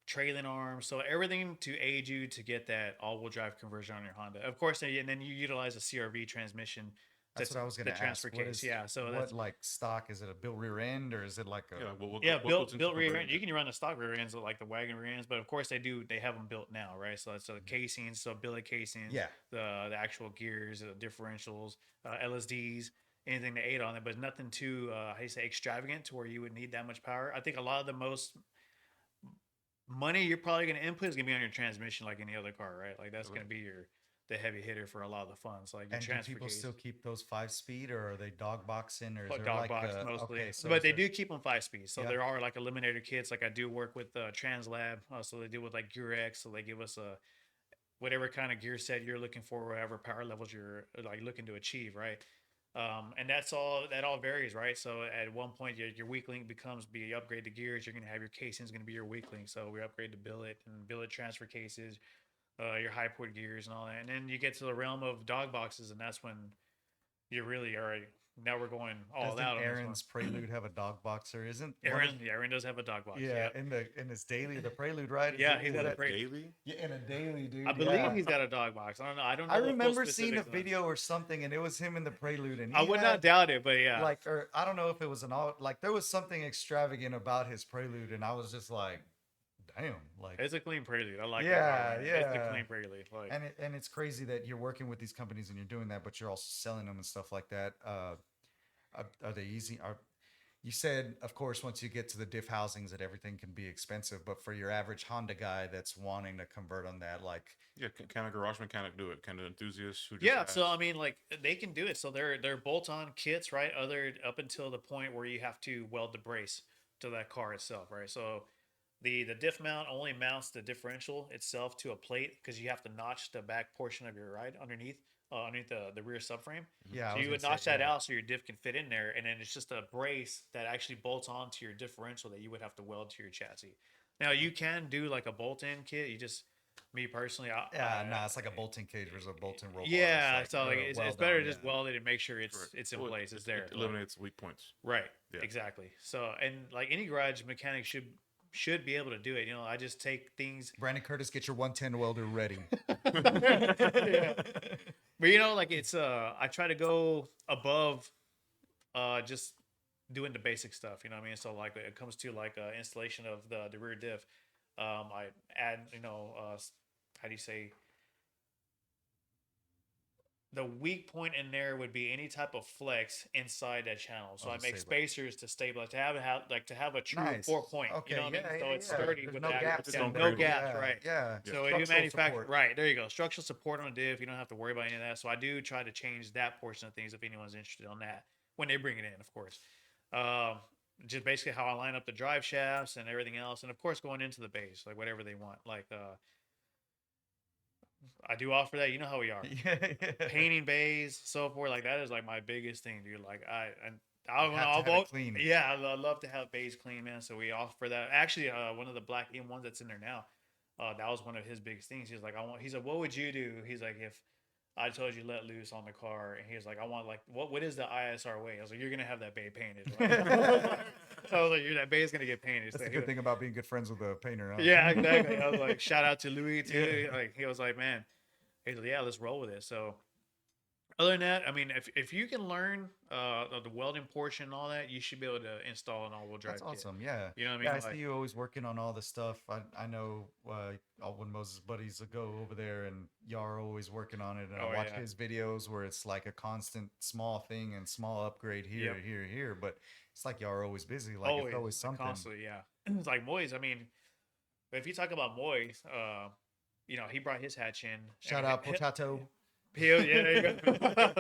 trailing arms. So everything to aid you to get that all-wheel drive conversion on your Honda. Of course, and then you utilize a CRV transmission. that's what I was going the to ask. transfer What case. is, Yeah. So what that's like stock? Is it a built rear end or is it like a? Yeah, what built goes into built rear converting end. You that? can run the stock rear ends like the wagon rear ends, but of course they have them built now, right? So it's the casings, so billet casings, Yeah. the actual gears, the differentials, LSDs, anything to aid on it, but nothing too how do you say extravagant to where you would need that much power. I think a lot of the most money you're probably going to input is going to be on your transmission, like any other car, right? Like that's going to be the heavy hitter for a lot of the funds, like your And do transfer people case. still keep those 5-speed, or are they dog boxing, or is there Dog like box a, mostly, okay, so but is they there- do keep them 5-speed. So Yeah. there are like eliminator kits. Like I do work with TransLab, so they deal with like Gear X. So they give us a whatever kind of gear set you're looking for, whatever power levels you're like looking to achieve, right? And that all varies, right? So at one point your weak link becomes be upgrade to gears. You're gonna have your casing is gonna be your weak link. So we upgrade to billet and billet transfer cases, your high port gears and all that. And then you get to the realm of dog boxes, and that's when you really are. Now we're going all doesn't out. Aaron's Prelude have a dog boxer? Isn't one of- Aaron does have a dog box. yeah, Yeah, in his daily, the Prelude, right? Is Yeah, it- he's is got a that- Pre- Daily? yeah, in a daily, dude. I believe yeah. he's got a dog box. I don't know. I don't know. I the full remember seeing a specifics on it. video or something, and it was him in the Prelude, and I he would had, not doubt it, but yeah, like, or I don't know if it was like there was something extravagant about his Prelude, and I was just like, damn, like, it's a clean prelude. I like Yeah, it. It's a yeah. clean prelude. Like, and it's crazy that you're working with these companies and you're doing that, but you're also selling them and stuff like that. Are they easy? You said, of course, once you get to the diff housings, that everything can be expensive, but for your average Honda guy that's wanting to convert on that, like, Yeah, can a garage mechanic do it? Can an enthusiast who just yeah, so I asks? mean, like they can do it. So they're bolt-on kits, right? Up until the point where you have to weld the brace to that car itself, right? So the diff mount only mounts the differential itself to a plate because you have to notch the back portion of your ride underneath the rear subframe. yeah, I So was you would gonna notch say, that yeah. out so your diff can fit in there, and then it's just a brace that actually bolts onto your differential that you would have to weld to your chassis. Now you can do like a bolt-in kit. You just me personally, Yeah, nah, it's like a bolting cage versus a bolting roll bar. yeah, It's so like, like, or a it's weld better on, to just yeah. weld it and make sure Correct. it's in Well, place. It's there. It eliminates weak points. Right. Yeah. Exactly. So and like any garage mechanic should be able to do it. You know, I just take things. Brandon Curtis, get your 110 welder ready. Yeah. But you know, like it's I try to go above just doing the basic stuff, you know what I mean? So like when it comes to like installation of the rear diff, I add, you know, how do you say, the weak point in there would be any type of flex inside that channel. So Oh, I to make stabilize. spacers to stabilize, to have a true Nice. 4-point. Okay, You know what I yeah, mean? So yeah, it's yeah. sturdy There's with no that. gaps in no there. gaps, Yeah, right? Yeah. So if you Structural manufacture, support. right, there you go. Structural support on a diff, you don't have to worry about any of that. So I do try to change that portion of things if anyone's interested on that when they bring it in, of course. Just basically how I line up the drive shafts and everything else, and of course going into the base, like whatever they want. Like I do offer that. You know how we are. Yeah. Painting bays, so forth. Like that is like my biggest thing, dude. Like I You have to I'll have it vote. clean. Yeah, I love to have bays clean, man. So we offer that. Actually, one of the black M1s that's in there now, that was one of his biggest things. He's like, He said, what would you do? He's like, if I told you let loose on the car, and he was like, I want like what is the ISR way? I was like, you're gonna have that bay painted. I was like, that bay is gonna get painted. That's So the he good was- thing about being good friends with a painter. Huh? Yeah, exactly. I was like, shout out to Louis too. Like he was like, man, he's like, yeah, let's roll with it. So other than that, I mean, if you can learn the welding portion and all that, you should be able to install an all-wheel drive That's kit. awesome. Yeah. You know what I mean? Yeah, I Like- see you always working on all the stuff. I know all when Moses' buddies will go over there and y'all are always working on it. And Oh, I watch yeah. his videos where it's like a constant small thing and small upgrade here, Yep. here. But it's like y'all are always busy. Like it's always like, something. constantly, yeah. It's like Moyes. I mean, if you talk about Moyes, you know, he brought his hatch in. Shout and- out Potato. Yeah, there you go.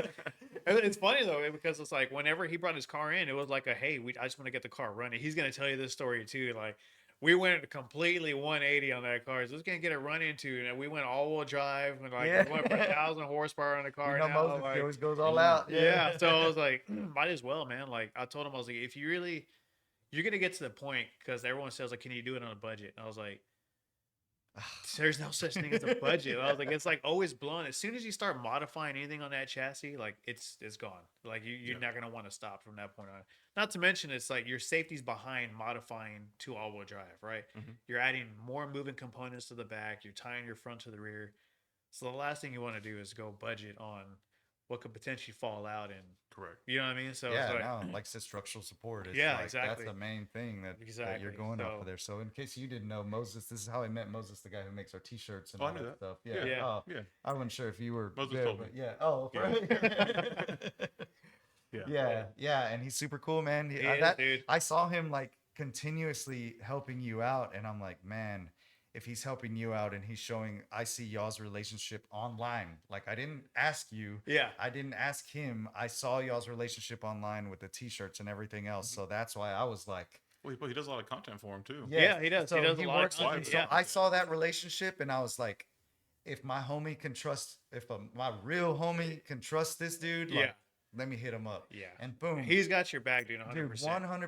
And it's funny though because it's like whenever he brought his car in, it was like a hey, I just want to get the car running. He's gonna tell you this story too. Like we went completely 180 on that car. So it's gonna get it run into, and we went all-wheel drive and like Yeah. we went for 1,000 horsepower on the car. You know, now, Moses like- he always goes all out. yeah. So I was like, might as well, man. Like I told him, I was like, if you really, you're gonna get to the point because everyone says like, can you do it on a budget? And I was like, there's no such thing as a budget. I was like, it's like always blown. As soon as you start modifying anything on that chassis, like it's gone. Like you're not gonna want to stop from that point on. Not to mention, it's like your safety's behind modifying to all-wheel drive, right? Mhm. You're adding more moving components to the back. You're tying your front to the rear. So the last thing you want to do is go budget on what could potentially fall out, and Correct. you know what I mean. So Yeah, it's like, no, like I said, structural support. It's Yeah, like, exactly. That's the main thing that you're Exactly. going off So- of there. So, in case you didn't know, Moses, this is how I met Moses, the guy who makes our T-shirts and Oh, I all knew that that. stuff. Yeah. Yeah. Oh, Yeah. I wasn't sure if you were Moses there, told me. but yeah. Oh, Yeah. right. Yeah. yeah, and he's super cool, man. He is, dude. I saw him like continuously helping you out, and I'm like, man, if he's helping you out and he's showing, I see y'all's relationship online. Like I didn't ask you. Yeah. I didn't ask him. I saw y'all's relationship online with the T-shirts and everything else. Mm-hmm. So that's why I was like, Well, he does a lot of content for him too. Yeah, he does. He does a lot of works with content, me. So yeah. I saw that relationship and I was like, if my homie can trust, my real homie can trust this dude, like, Yeah. let me hit him up. Yeah. And boom. He's got your back, dude. 100%. Dude,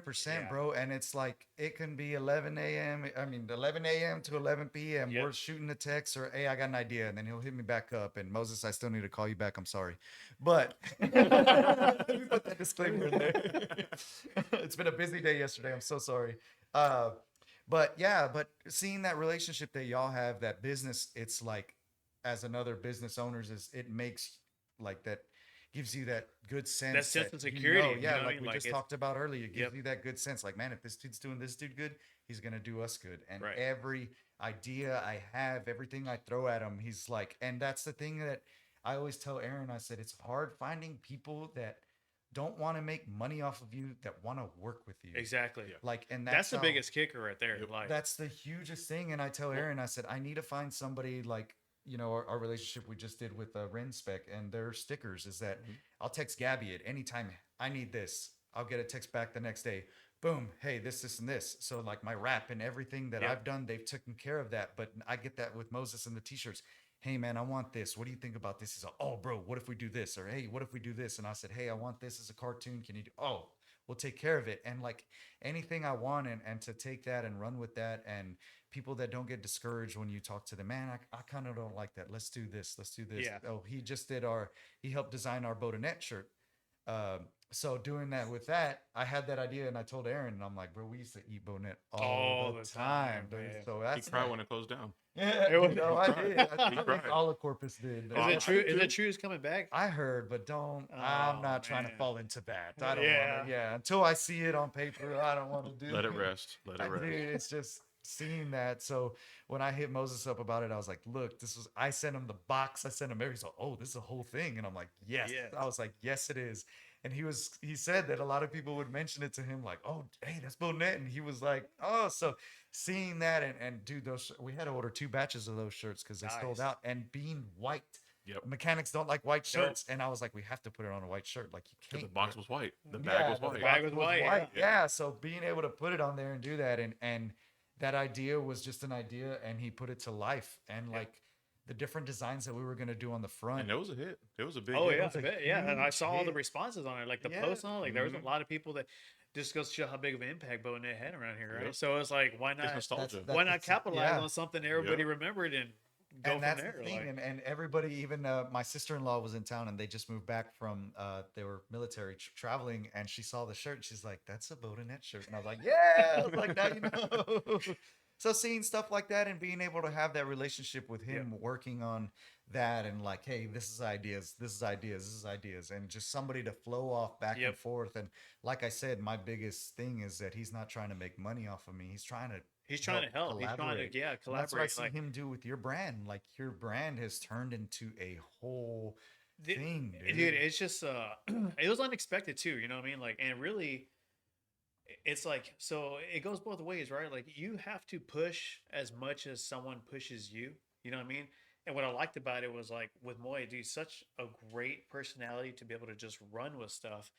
100%, Yeah. bro. And it's like, it can be 11 a.m. I mean, 11 a.m. to 11 p.m. Yep. We're shooting a text or, hey, I got an idea. And then he'll hit me back up. And Moses, I still need to call you back. I'm sorry. But let me put that disclaimer in there. It's been a busy day yesterday. I'm so sorry. But yeah, but seeing that relationship that y'all have, that business, it's like, as another business owners, it makes like that. Gives you that good sense. sense of you security, know, you yeah, know what I like mean? we Like, just it's- talked about earlier. It gives Yep. you that good sense. Like, man, if this dude's doing this dude good, he's gonna do us good. And Right. every idea I have, everything I throw at him, he's like. And that's the thing that I always tell Aaron. I said it's hard finding people that don't want to make money off of you, that want to work with you. Exactly. Yeah. Like, and That's the how- biggest kicker right there. Yep. Like, that's the hugest thing. And I tell Aaron, I said, I need to find somebody like, you know, our relationship we just did with Ren Spec and their stickers is that I'll text Gabby at any time. I need this. I'll get a text back the next day. Boom. Hey, this, and this. So like my rap and everything that Yeah. I've done, they've taken care of that. But I get that with Moses and the t-shirts. Hey man, I want this. What do you think about this? He's like, oh bro, what if we do this? Or hey, what if we do this? And I said, hey, I want this as a cartoon. Can you do? Oh, we'll take care of it. And like anything I want and to take that and run with that. And people that don't get discouraged when you talk to them, man, I kind of don't like that. Let's do this. Let's do this. Yeah. Oh, he just did he helped design our Bodanet shirt. So doing that with that, I had that idea and I told Aaron, and I'm like, bro, we used to eat Bodanet all the time, dude. man. So He that's cried like- when it closed down. yeah, It was- you know, I did. I He think cried. all of Corpus did. is Oh, it true? Is dude. it true? It's coming back. I heard, but don't. I'm Oh, not trying to man. fall into that. I don't Yeah. want to. Yeah, until I see it on paper, I don't want to do. Let it rest. Let it Dude, rest. it's just seeing that. So when I hit Moses up about it, I was like, "Look, this was." I sent him the box. I sent him everything. He's like, "Oh, this is a whole thing," and I'm like, "Yes." Yes. I was like, "Yes, it is." And he said that a lot of people would mention it to him, like, "Oh, hey, that's Bonet," and he was like, "Oh." So seeing that and dude, we had to order 2 batches of those shirts because they sold Nice. out. And being white, Yep. mechanics don't like white Nope. shirts, and I was like, we have to put it on a white shirt. Like you Because can't. the box was white. The Yeah, bag was the white. bag was white, yeah. Yeah. So being able to put it on there and do that, and that idea was just an idea, and he put it to life, and Yeah. like the different designs that we were gonna do on the front. And it was a hit. It was a big Oh hit. yeah, was a I bet. Yeah. And I huge saw all the hit. responses on it, like the Yeah. posts on it. Like there was a Mhm. lot of people that just goes to show how big of an impact Bonet had around here, right? Yep. So it's like, why It's not? nostalgia. That- Why not it's- capitalize yeah. on something everybody remembered and go And from that's there. the thing. Like, And everybody, even my sister-in-law was in town and they just moved back from, they were military traveling, and she saw the shirt and she's like, that's a Bodanet shirt. And I was like, yeah. I was like, now you know. So seeing stuff like that and being able to have that relationship with him, working on that, and like, hey, this is ideas, this is ideas, this is ideas, and just somebody to flow off back and forth. And like I said, my biggest thing is that he's not trying to make money off of me. He's trying to he's trying to help. He's trying collaborate. to And that's what I collaborate. see Like, him do with your brand. Like your brand has turned into a whole thing, dude, it's just it was unexpected too. You know what I mean? Like, and really, it's like, so it goes both ways, right? Like you have to push as much as someone pushes you. You know what I mean? And what I liked about it was like with Moy, dude, such a great personality to be able to just run with stuff,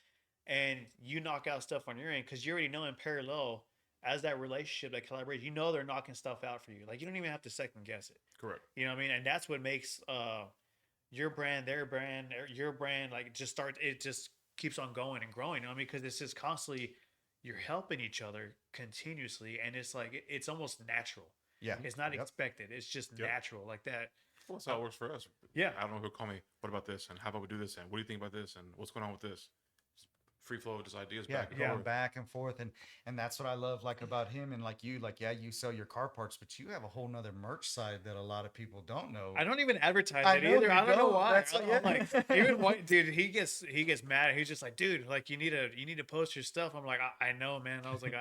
and you knock out stuff on your end because you already know in parallel as that relationship, that collaboration, you know they're knocking stuff out for you. Like you don't even have to second guess it. Correct. You know what I mean? And that's what makes your brand, their brand, your brand, like it just keeps on going and growing. You know what I mean? Because it's just constantly you're helping each other continuously, and it's like it's almost natural. Yeah. It's not expected. It's just natural like that. Well, that's how it works for us. Yeah. I don't know who'll call me. What about this? And how about we do this? And what do you think about this? And what's going on with this? Just free flow of just ideas back and going forth. back and forth. And that's what I love like about him and like you. Like, yeah, you sell your car parts, but you have a whole nother merch side that a lot of people don't know. I don't even advertise I it know either. you I don't know don't. why. That's I'm like, even White dude, he gets mad. He's just like, dude, like you need to post your stuff. I'm like, I know, man. I was like,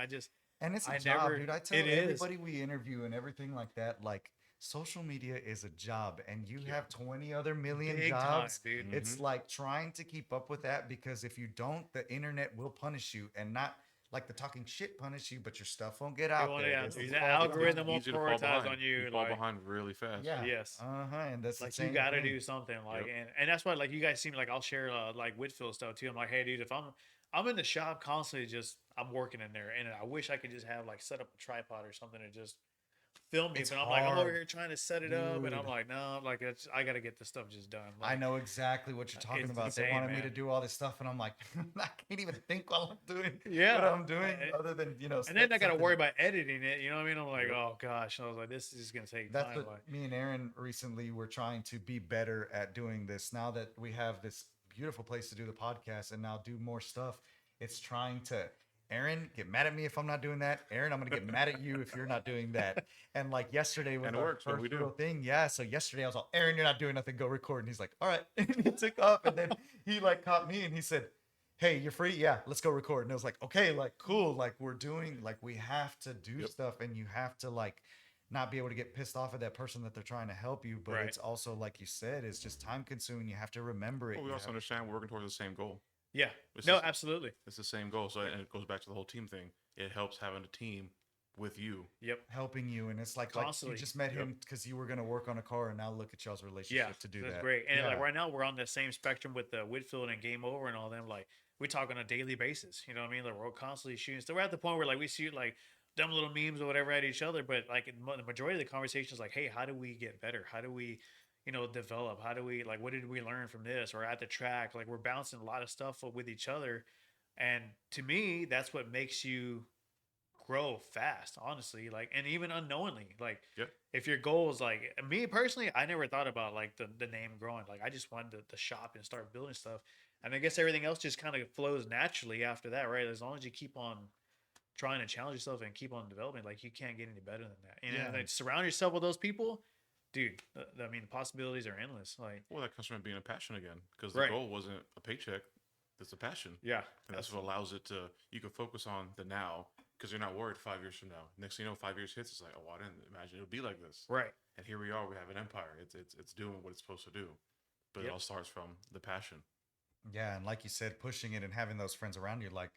And it's a I job, never- dude. I tell it is. everybody we interview and everything like that, like social media is a job, and you have 20 other million big time, jobs. dude. It's like trying to keep up with that, because if you don't, the internet will punish you, and not like the talking shit punish you, but your stuff won't get out there. This is The all algorithm will Easy to fall prioritize behind. on you. You fall like, behind really fast. Yeah. Yes. And that's like the you same got to thing. do something like, Yep. and that's why like you guys seem like I'll share like Whitfield stuff too. I'm like, hey dude, if I'm in the shop constantly, just I'm working in there, and I wish I could just have like set up a tripod or something to just film me. It's But I'm like, I'm over hard, here trying to set it up, and I'm dude. like, no, like I got to get this stuff just done. I Like, know exactly what you're talking it's about. They insane, wanted me man. to do all this stuff, and I'm like, I can't even think while I'm doing Yeah. what I'm doing, other than and then I got to worry about editing it. You know what I mean? I'm like, oh gosh. I was like, this is gonna take That's time. what Like, me and Aaron recently were trying to be better at doing this. Now that we have this beautiful place to do the podcast and now do more stuff, it's trying to, Aaron, get mad at me if I'm not doing that. Aaron, I'm gonna get mad at you if you're not doing that. And like yesterday was And it our works when first we do. real thing. Yeah. So yesterday I was all, Aaron, you're not doing nothing. Go record. And he's like, all right. And he took off, and then he like caught me and he said, hey, you're free? Yeah, let's go record. And I was like, okay, like cool. Like we're doing, like we have to do Yep. stuff, and you have to like not be able to get pissed off at that person that they're trying to help you. But Right. it's also, like you said, it's just time consuming. You have to remember it. But we You also have- understand we're working towards the same goal. yeah. It's No, just- absolutely. It's the same goal. So and it goes back to the whole team thing. It helps having a team with you. Yep. helping you, and it's like you Constantly. just met Yep. him because you were going to work on a car, and now look at y'all's relationship Yeah, to do that's that. great. And like Yeah. right now, we're on the same spectrum with the Whitfield and Game Over and all them. Like we talk on a daily basis. You know what I mean? Like we're constantly shooting. So we're at the point where like we shoot like dumb little memes or whatever at each other. But like the majority of the conversation is like, hey, how do we get better? How do we, develop? How do we like? What did we learn from this? Or at the track, like we're bouncing a lot of stuff with each other. And to me, that's what makes you grow fast, honestly. Like, and even unknowingly, like Yep. if your goal is like me personally, I never thought about like the name growing. Like I just wanted to shop and start building stuff. And I guess everything else just kind of flows naturally after that, right? As long as you keep on trying to challenge yourself and keep on developing, like you can't get any better than that. And Yeah. like, surround yourself with those people, dude. I mean, the possibilities are endless. Like, Well, that comes from being a passion again, because the Right. goal wasn't a paycheck. It's a passion. yeah, And that's what allows it to, you can focus on the now because you're not worried 5 years from now. Next thing you know, 5 years hits, it's like, oh, I didn't imagine it would be like this. right. And here we are, we have an empire. It's doing what it's supposed to do. But Yep. it all starts from the passion. Yeah, and like you said, pushing it and having those friends around you, like,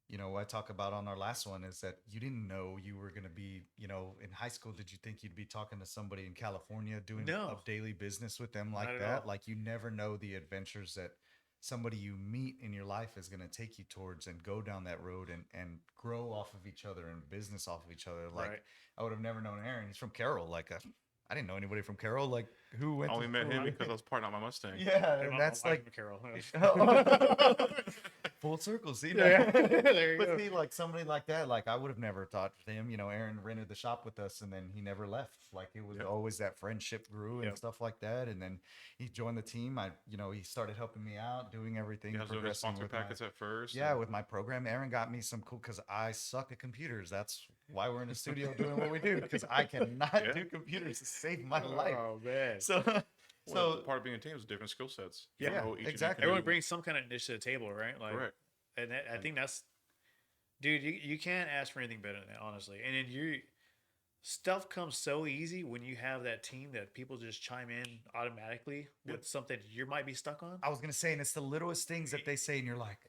what I talk about on our last one is that you didn't know you were going to be, in high school. Did you think you'd be talking to somebody in California doing No. a daily business with them like Not at that? all. Like, you never know the adventures that somebody you meet in your life is going to take you towards, and go down that road and grow off of each other and business off of each other. Like, Right. I would have never known Aaron. He's from Carroll. Like, I didn't know anybody from Carroll. Like, who went I only to met school him with- because I was parting out my Mustang. Yeah, And and that's I'm like Carol. for Full circle. See, Yeah. There you but go. see, like somebody like that, like I would have never thought for him. Aaron rented the shop with us, and then he never left. Like it was Yep. always that friendship grew and Yep. stuff like that. And then he joined the team. He started helping me out, doing everything, Yeah, I was doing his progressing sponsor with my, packets at first. yeah, and- with my program. Aaron got me some cool because I suck at computers. That's why we're in the studio doing what we do because I cannot Yeah. do computers to save my life. Oh man. So, Well, so part of being a team is different skill sets. Yeah, You know what each of you can exactly. Everyone do. brings some kind of niche to the table, right? Like, Correct. and I think that's, dude, you can't ask for anything better than that, honestly. And then stuff comes so easy when you have that team that people just chime in automatically Yep. with something you might be stuck on. I was gonna say, and it's the littlest things that they say, and you're like,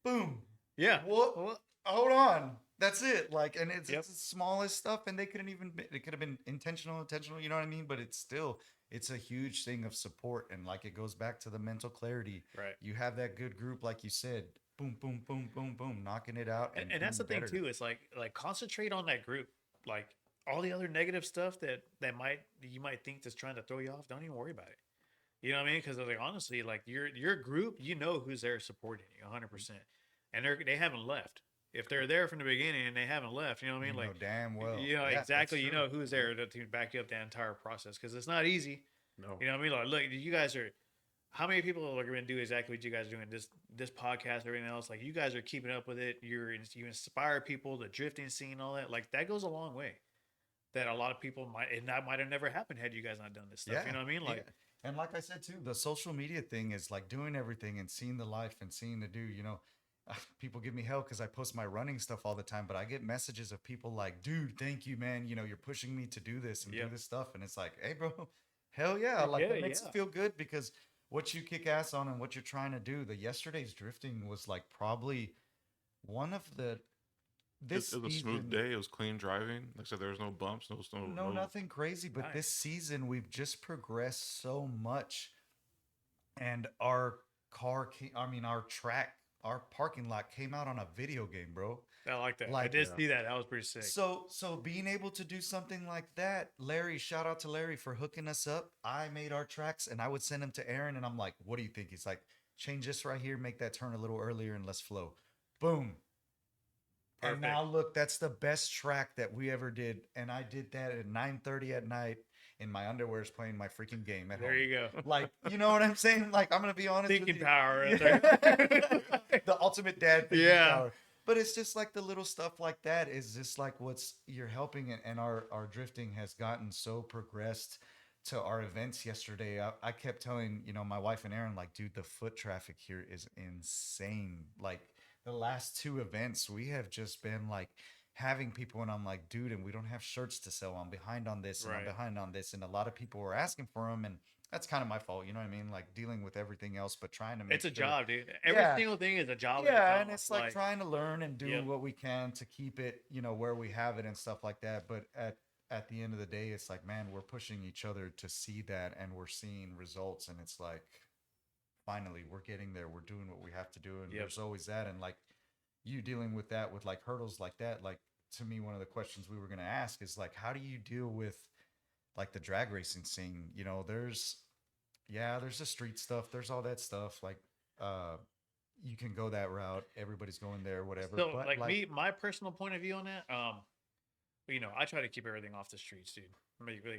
boom. Yeah. What? Well, Hold on. That's it. Like, and it's Yep. the smallest stuff, and they couldn't even. It could have been intentional. You know what I mean? But it's a huge thing of support, and like it goes back to the mental clarity. right. You have that good group, like you said, boom, boom, boom, boom, boom, knocking it out, And that's the doing thing better. too. It's like concentrate on that group. Like all the other negative stuff that you might think that's trying to throw you off. Don't even worry about it. You know what I mean? Because like honestly, like your group, you know who's there supporting you 100%, and they haven't left. If they're there from the beginning and they haven't left, you know what I mean? You know Like damn well. you know Yeah, that's exactly. You true. know who's there to back you up the entire process because it's not easy. No. You know what I mean? Like look, you guys are. How many people are going to do exactly what you guys are doing? This podcast, everything else. Like you guys are keeping up with it. You inspire people, the drifting scene, all that. Like that goes a long way. That a lot of people might have never happened had you guys not done this stuff. You know what I mean? Like yeah. And like I said too, the social media thing is like doing everything and seeing the life and seeing the dude. People give me hell because I post my running stuff all the time, but I get messages of people like, "Dude, thank you, man. You're pushing me to do this and Yeah. do this stuff." And it's like, "Hey, bro, hell yeah!" Like Yeah, it makes yeah. it feel good because what you kick ass on and what you're trying to do. The yesterday's drifting was like probably one of the this It was a smooth season- day. It was clean driving. Like I said, there was no bumps, No, nothing crazy, but this Nice. season we've just progressed so much, and our our parking lot came out on a video game, bro. I like that. I Like- did Yeah. see that. That was pretty sick. So being able to do something like that, Larry, shout out to Larry for hooking us up. I made our tracks and I would send them to Aaron, and I'm like, "What do you think?" He's like, "Change this right here, make that turn a little earlier, and let's flow." Boom. And now look, that's the best track that we ever did, and I did that at 9:30 at night in my underwears playing my freaking game at There home. you go. Like, you know what I'm saying? Like, I'm gonna be honest with Thinking you. power right The ultimate dad thinking Yeah. power. But it's just like the little stuff like that is just like you're helping it. And our drifting has gotten so progressed to our events yesterday. I kept telling, my wife and Aaron, like, dude, the foot traffic here is insane. Like the last two events, we have just been like having people, and I'm like, dude, and we don't have shirts to sell. I'm behind on this, and I'm Right. behind on this. And a lot of people were asking for them, and that's kind of my fault. You know what I mean? Like dealing with everything else, but trying to make It's a sure- job, dude. Every Yeah. single thing is a job. at a Yeah, time. and it's like trying to learn and do Yep. what we can to keep it, where we have it and stuff like that. But at the end of the day, it's like, man, we're pushing each other to see that, and we're seeing results, and it's like, finally, we're getting there. We're doing what we have to do, and Yep. there's always that, and like you dealing with that with like hurdles like that. Like to me, one of the questions we were gonna ask is like, how do you deal with like the drag racing scene? There's the street stuff, there's all that stuff, like you can go that route, everybody's going there, whatever. So, but like me, my personal point of view on that, I try to keep everything off the streets, dude.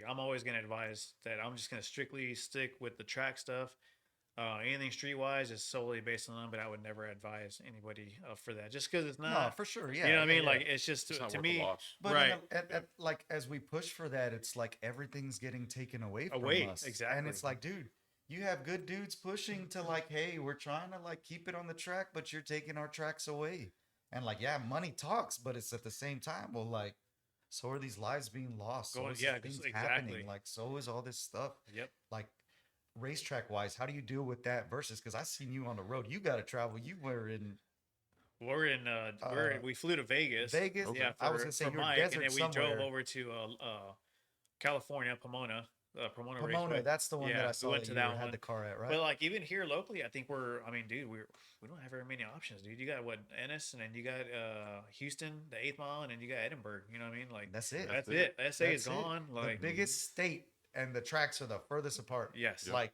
I'm always gonna advise that I'm just gonna strictly stick with the track stuff. Anything streetwise is solely based on them, but I would never advise anybody for that, just because it's no, not. for sure, You know what I mean? yeah. Like it's just It's not to worth the me. loss. But right. like as we push for that, it's like everything's getting taken away from Away, us. And exactly. it's like, dude, you have good dudes pushing to like, hey, we're trying to like keep it on the track, but you're taking our tracks away. And like, yeah, money talks, but it's at the same time, well, like, so are these lives being lost? So Going- is yeah, things exactly. happening. Like, so is all this stuff. Yep. Like racetrack wise, how do you deal with that versus, because I seen you on the road, you got to travel. You were in We flew to Vegas. Vegas. Okay. Yeah, I was gonna say for you're Mike, desert and then we somewhere. drove over to California, Pomona Pomona, Raceway. that's the one that Yeah, I we saw went that to you that had one. the car at, right? But like even here locally, I think dude, we don't have very many options, dude. You got what, Ennis, and then you got Houston, the 8th Mile, and then you got Edinburgh. You know what I mean? Like That's it. That's it. SA is That's it. gone. Like the biggest state and the tracks are the furthest apart. Yes. Yeah. Like,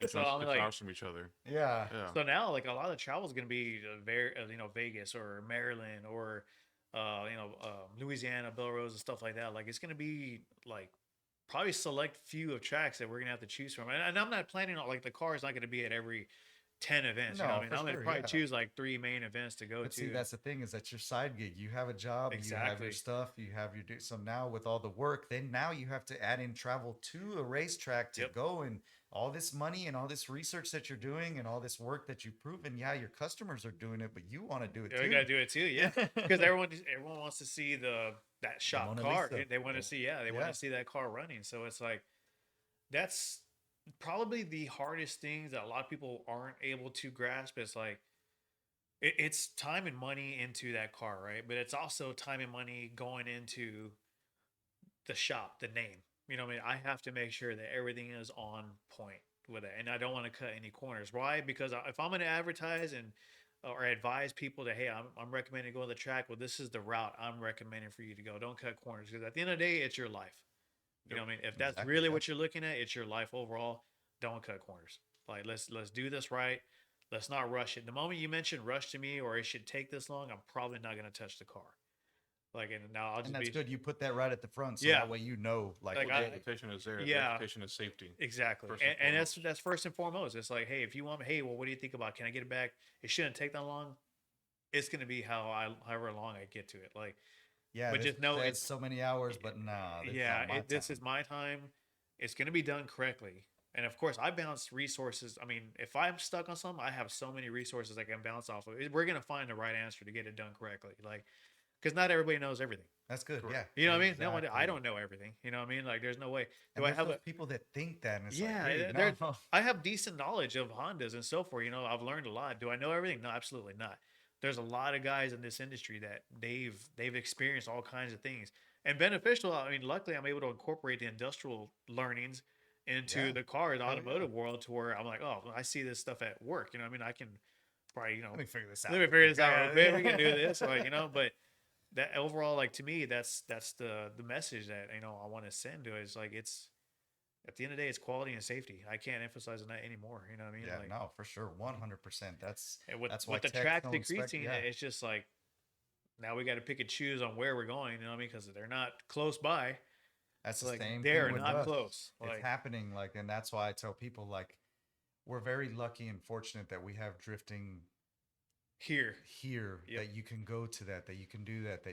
It's So I'm it's like- hours from each other. yeah. Yeah. So now, like a lot of travel is going to be very, Vegas or Maryland or, Louisiana, Belrose and stuff like that. Like it's going to be like probably select few of tracks that we're going to have to choose from. And I'm not planning on like the car is not going to be at every 10 events. You know No, what I mean? for I'm going to sure, probably yeah. choose like 3 main events to go But to. see, that's the thing is that's your side gig. You have a job, you have Exactly. your stuff, you have your so now with all the work, then now you have to add in travel to a racetrack to Yep. go and all this money and all this research that you're doing and all this work that you've proven. Yeah, your customers are doing it, but you want to do it Yeah, too. we got to do it too. Yeah. Because everyone wants to see that shop Mona car. Lisa. They want to see, they want Yeah. to see that car running. So it's like, that's probably the hardest things that a lot of people aren't able to grasp. It's like, it's time and money into that car, right? But it's also time and money going into the shop, the name. You know what I mean? I have to make sure that everything is on point with it. And I don't want to cut any corners. Why? Because if I'm going to advertise and or advise people that, hey, I'm recommending going to the track, well, this is the route I'm recommending for you to go. Don't cut corners. Because at the end of the day, it's your life. You know what I mean? If that's Exactly, really yeah. what you're looking at, it's your life overall. Don't cut corners. Like let's do this right. Let's not rush it. The moment you mention rush to me or it should take this long, I'm probably not going to touch the car. Like, and now I'll just And that's be good. You put that right at the front, so Yeah. that way you know, like, Like, The I- reputation is there. The yeah. reputation is safety. exactly. First And, and that's first and foremost. It's like, hey, if you want, hey, well, what do you think about? Can I get it back? It shouldn't take that long. It's going to be however long I get to it. Like, yeah, but this just know says it's- so many hours, but nah, this yeah, not my this time. is my time. It's going to be done correctly. And of course, I bounce resources. I mean, if I'm stuck on something, I have so many resources I can bounce off of. We're going to find the right answer to get it done correctly. Like, because not everybody knows everything. That's good. Correct. Yeah, You know what I mean? No one, I exactly. don't know everything. You know what I mean? Like, there's no way. And Do I there's have those a? people that think that? And it's Yeah, like, dude, they're- no. I have decent knowledge of Hondas and so forth. You know, I've learned a lot. Do I know everything? No, absolutely not. There's a lot of guys in this industry that they've experienced all kinds of things and beneficial. I mean, luckily, I'm able to incorporate the industrial learnings into Yeah. the car, the Hell yeah. automotive world, to where I'm like, oh, I see this stuff at work. You know what I mean? I can probably, Let me figure this out. let me figure this out. Yeah, Maybe we can do this, like, you know. But that overall, like, to me, that's the message that, you know, I want to send to it. Is like, it's at the end of the day, it's quality and safety. I can't emphasize on that anymore. You know what I mean? Yeah, Like, no, for sure, 100%. That's and with why the techs track don't expect- decreasing, yeah. it's just like now we got to pick and choose on where we're going. You know what I mean? Because they're not close by. That's Like, the same. they're thing with not us. close. It's Like, happening, like, and that's why I tell people, like, we're very lucky and fortunate that we have drifting here. here, Yep. that you can go to that you can do that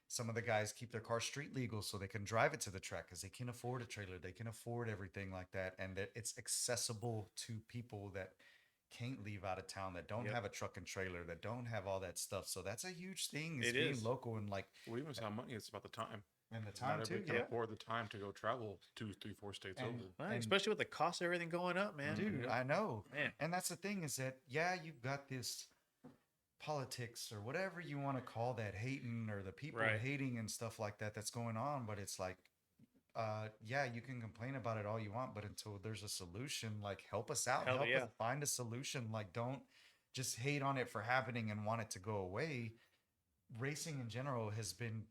some of the guys keep their car street legal so they can drive it to the track because they can afford a trailer, they can afford everything like that, and that it's accessible to people that can't leave out of town, that don't Yep. have a truck and trailer, that don't have all that stuff. So that's a huge thing, is It being is. local and like Well, even if it's not money, it's about the time. and the Not time too. everybody can Yeah, afford the time to go travel 2, 3, 4 states And- over. Well, and- especially with the cost of everything going up, man. dude, I know. Man. And that's the thing, is that yeah, you've got this politics or whatever you want to call that, hating, or the people Right. hating and stuff like that that's going on, but it's like yeah, you can complain about it all you want, but until there's a solution, like, help us out, Hell help yeah. us find a solution. Like, don't just hate on it for happening and want it to go away. Racing in general has been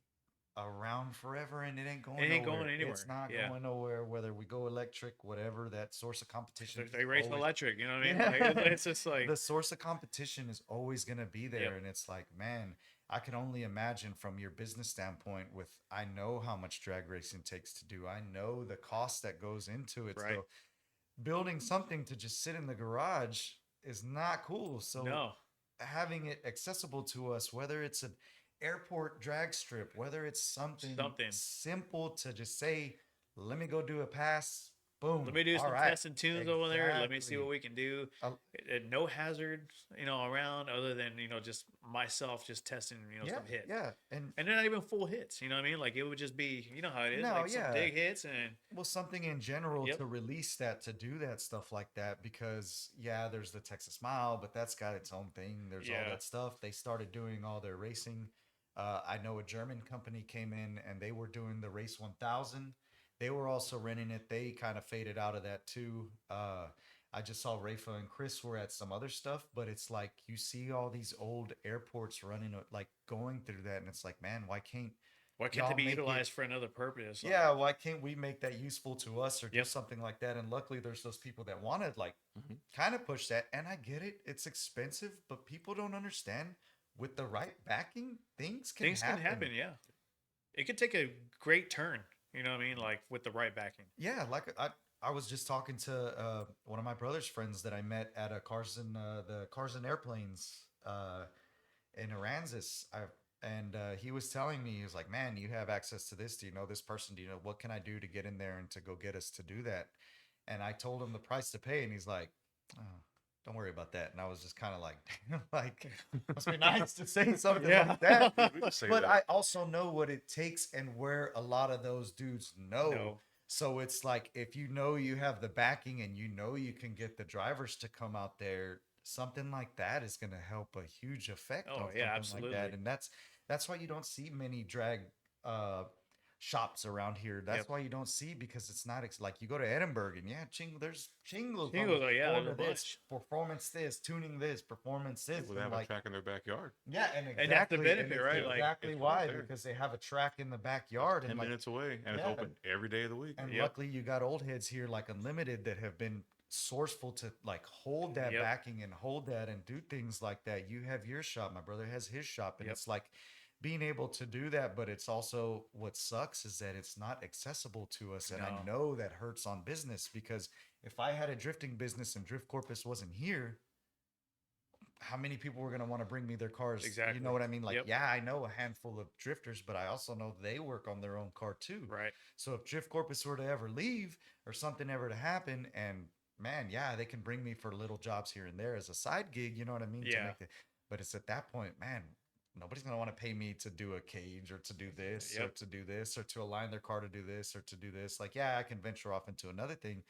around forever, and it ain't going It ain't nowhere. going anywhere. It's not Yeah. going nowhere, whether we go electric, whatever. That source of competition They is race always- electric. You know what I mean? Yeah. Like, it's just like the source of competition is always going to be there. Yep. And it's like, man, I can only imagine from your business standpoint, with, I know how much drag racing takes to do, I know the cost that goes into it. Right. So building something to just sit in the garage is not cool. So no. having it accessible to us, whether it's an airport drag strip, whether it's something simple to just say, let me go do a pass, boom, Let me do all some right. tests and tunes over there. Let me see Exactly. what we can do. No hazard, you know, around other than, you know, just myself just testing, you know, Yeah, some hits. yeah. And And they're not even full hits. You know what I mean? Like, it would just be, you know how it is, No, like yeah. some big hits and well, something in general Yep. to release that, to do that stuff like that, because yeah, there's the Texas Mile, but that's got its own thing. There's all Yeah. that stuff. They started doing all their racing. I know a German company came in and they were doing the Race 1000. They were also renting it. They kind of faded out of that too. I just saw Rafa and Chris were at some other stuff, but it's like you see all these old airports running, like going through that, and it's like, man, why can't Why can't y'all they be make it- utilized for another purpose? Like, Yeah, why can't we make that useful to us or do Yep. something like that? And luckily, there's those people that want to like Mhm. kind of push that. And I get it; it's expensive, but people don't understand. With the right backing, things can things happen. can happen. Yeah, it could take a great turn. You know what I mean? Like with the right backing. Yeah, like I was just talking to one of my brother's friends that I met at a the Cars and Airplanes in Aransas. He was telling me, he was like, "Man, you have access to this. Do you know this person? Do you know what can I do to get in there and to go get us to do that?" And I told him the price to pay, and he's like, "Oh, don't worry about that." And I was just kind of like, like, must be nice to say something Yeah. like that. We can say But that. I also know what it takes and where a lot of those dudes know. No. So it's like if you know you have the backing and you know you can get the drivers to come out there, something like that is going to help a huge effect Oh, on yeah, something like that. absolutely. And that's why you don't see many drag uh shops around here. That's Yep. why you don't see, because it's not like you go to Edinburgh and yeah, there's Chingles, Chingles, oh, yeah, there's a corner this, bunch. performance this, tuning this, performance this, Well, they and have a like track in their backyard. yeah, and And that's the exactly, benefit, it's right? Like, exactly it's why, right there. because they have a track in the backyard, 10 and like, minutes away, and yeah. it's open every day of the week. and Yep. luckily you got old heads here like Unlimited that have been sourceful to like hold that Yep. backing and hold that and do things like that. You have your shop, my brother has his shop, and Yep. it's like being able to do that. But it's also, what sucks is that it's not accessible to us, and I No. know that hurts on business, because if I had a drifting business and Drift Corpus wasn't here, how many people were going to want to bring me their cars? You Exactly. know what I mean? Like, Yep. yeah, I know a handful of drifters, but I also know they work on their own car too. right. So if Drift Corpus were to ever leave or something ever to happen, and man, yeah, they can bring me for little jobs here and there as a side gig, you know what I mean? To Yeah. make it, but it's at that point, man, nobody's going to want to pay me to do a cage or to do this or Yep. to do this or to align their car to do this or to do this. Like, yeah, I can venture off into another thing,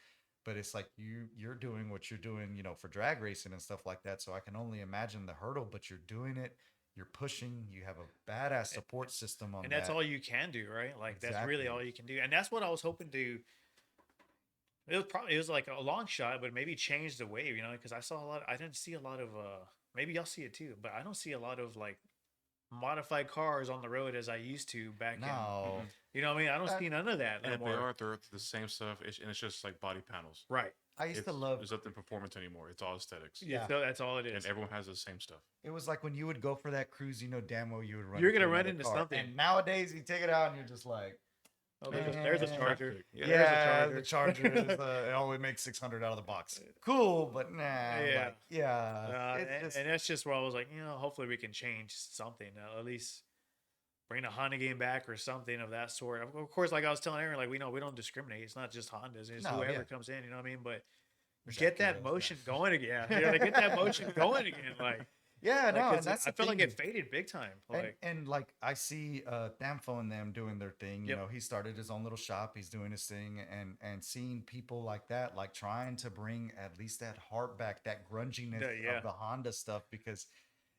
but it's like you're doing what you're doing, you know, for drag racing and stuff like that. So I can only imagine the hurdle, but you're doing it. You're pushing. You have a badass support system on And that's that. all you can do, right? Like that's really Exactly. all you can do. And that's what I was hoping to. It was like a long shot, but maybe change the wave, you know, because I saw a lot. I didn't see a lot of. Maybe y'all see it too, but I don't see a lot of like modified cars on the road as I used to back in. No. You know what I mean? I don't That- see none of that And no if they more. are, they're the same stuff, and it's just like body panels. Right. I used It's, to love. It's nothing performance anymore. It's all aesthetics. Yeah. So that's all it And is. everyone has the same stuff. It was like when you would go for that cruise, you know, damn well you would run. You're gonna into run another into car. something. And nowadays, you take it out and you're just like, Oh, there's a Man. charger. Traffic. yeah, Yeah, the Charger is it only makes 600 out of the box. Cool, but nah, Yeah. like, yeah, it's and, just, and that's just where I was like, you know, hopefully we can change something. At least bring a Honda game back or something of that sort. Of course, like I was telling Aaron, like we know we don't discriminate. It's not just Hondas. It's No, whoever yeah. comes in. You know what I mean? But There's get that Acuras, motion yeah. going again. You know, like, get that motion going again. Like, yeah, no, and 'cause that's I the feel like thing. it faded big time. And, Like, and like I see Thamfo and them doing their thing. You Yep. know, he started his own little shop. He's doing his thing, and seeing people like that, like trying to bring at least that heart back, that grunginess Yeah. of the Honda stuff. Because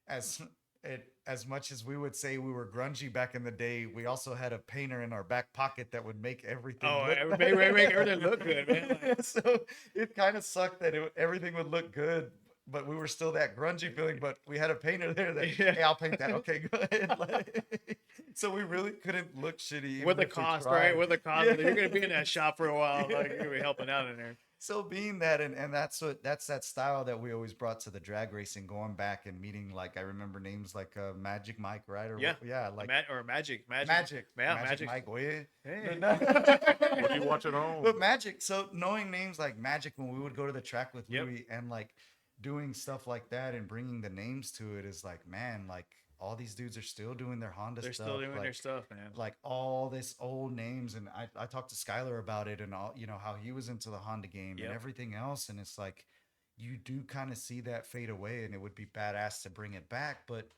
as much as we would say we were grungy back in the day, we also had a painter in our back pocket that would make everything. oh, look make everything look good, man. Like, so it kind of sucked that everything would look good, but we were still that grungy feeling. But we had a painter there that, Yeah. hey, I'll paint that. Okay, go ahead. Like, so we really couldn't look shitty. even with the if we cost, tried. right? With the cost, Yeah. you're gonna be in that shop for a while. Like, you're gonna be helping out in there. So being that, and that's that style that we always brought to the drag racing, going back and meeting, like I remember names like Magic Mike, right? Or Yeah. yeah, like Magic. Magic, Yeah, Magic Magic. Mike. Oye. Hey. What do you watch at home? But Magic, so knowing names like Magic, when we would go to the track with Yep. Louis and like doing stuff like that and bringing the names to it is like, man, like all these dudes are still doing their Honda They're stuff. still doing like, their stuff, man. like all this old names. And I talked to Skylar about it and all, you know, how he was into the Honda game Yep. and everything else. And it's like, you do kind of see that fade away, and it would be badass to bring it back, but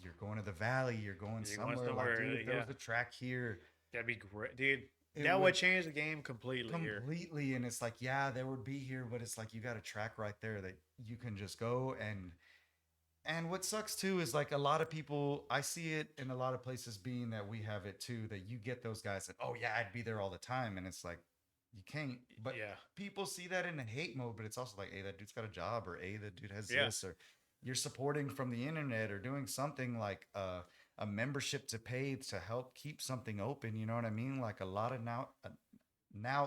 you're going to the valley, you're going You're going somewhere. somewhere, Like, dude, if there yeah. was a track here, That'd be great, dude. it That would would change the game completely here. completely. And it's like, yeah, there would be here, but it's like you got a track right there that you can just go. And what sucks too is like a lot of people, I see it in a lot of places, being that we have it too, that you get those guys that, oh yeah, I'd be there all the time, and it's like you can't. But Yeah. people see that in a hate mode, but it's also like, hey, that dude's got a job, or hey, that dude has Yeah. this, or you're supporting from the internet or doing something like a membership to pay to help keep something open. You know what I mean? Like a lot of now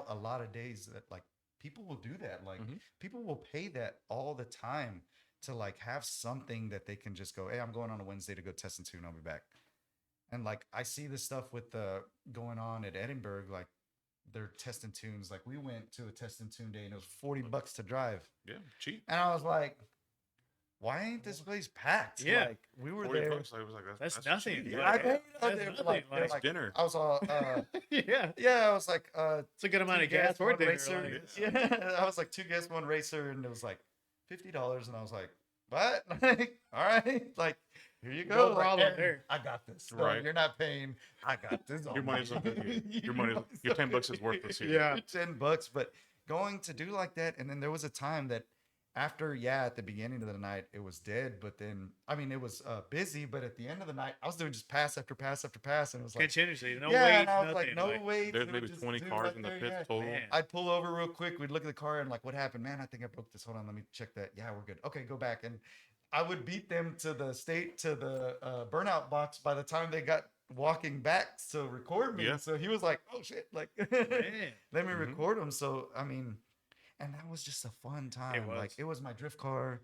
a lot of days that like people will do that. Like people will pay that all the time to like have something that they can just go, hey, I'm going on a Wednesday to go test and tune. I'll be back. And like I see this stuff with the going on at Edinburgh, like they're testing tunes. Like we went to a test and tune day and it was $40 to drive. Yeah, cheap. And I was like, why ain't this place packed? Yeah. Like we were 40 there. bucks, I was like, That's nothing. cheap. Yeah. I paid out That's there for nothing, like, like- like dinner. I was all Yeah. yeah, I was like It's a good amount of two gas for one dinner. racer. like- Yeah, I was like 2 gas, 1 racer, and it was like $50, and I was like, what? Like, all right, like here you go. No Like, problem "Aaron, there." I got this. No, Right. you're not paying. I got this. Your money's up here. Your money, your $10 is worthless here. Yeah. $10, but going to do like that, and then there was a time that after, at the beginning of the night it was dead, but then I mean it was busy, but at the end of the night I was doing just pass after pass after pass, and it was like Continuously. No yeah, wait. and I was Nothing. like no wait. There's maybe 20 cars in the pits total. Man. I'd pull over real quick. We'd look at the car and like, what happened? Man, I think I broke this. Hold on, let me check that. Yeah, we're good. Okay, go back. And I would beat them to the burnout box by the time they got walking back to record me. Yeah. So he was like, oh shit, like Man. let me Mhm. record him. So I mean, and that was just a fun time. Like was. it was my drift car,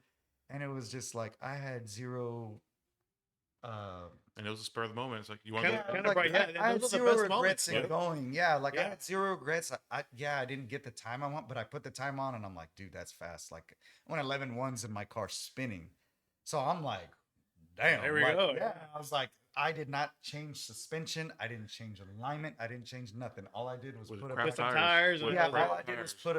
and it was just like I had zero. And it was a spur of the moment. It's like, you want to Kinda- go? kinda Like, bright, yeah, I had those are the zero best regrets moments, in yeah. going. Yeah, like I Yeah. had zero regrets. I didn't get the time I want, but I put the time on, and I'm like, dude, that's fast. Like I went 11.1s in my car spinning, so I'm like, damn. There we like, go. Yeah, I was like, I did not change suspension. I didn't change alignment. I didn't change nothing. All I did was With put a crap Put some tires. tires With on yeah, those- crap all I did was tires. put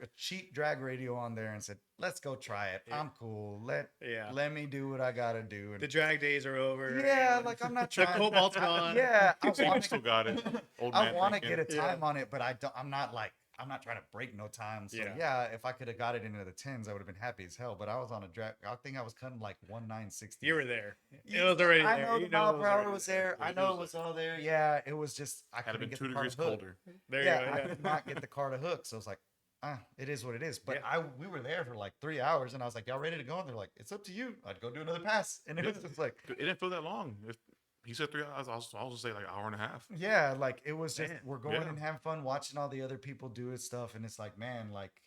a cheap drag radio on there and said, "Let's go try it. Yeah. I'm cool. Yeah. Let me do what I gotta do." And The drag days are over. yeah, like I'm not The trying. cobalt's gone. Yeah, I So you want still got it. Old I man want to thinking. get a Yeah. time on it, but I'm not like I'm not trying to break no time. So Yeah. yeah, if I could have got it into the 10s, I would have been happy as hell. But I was on a drag. I think I was cutting like 1960. You were there. It Yeah, was already I there. know You the mile it per was hour already was there. I It know was it was all there. Yeah, it was just I Had it couldn't been get 2 the car degrees to hook. colder. There Yeah, you I go. Yeah. could not get the car to hook. So it's like, it is what it is. But Yeah. we were there for like 3 hours, and I was like, y'all ready to go? And they're like, it's up to you. I'd go do another pass, and it was just like, It didn't feel that long. If he said 3 hours, I'll just say like hour and a half. yeah, like it was just Man, we're going yeah. and having fun watching all the other people do it stuff, and it's like, man, like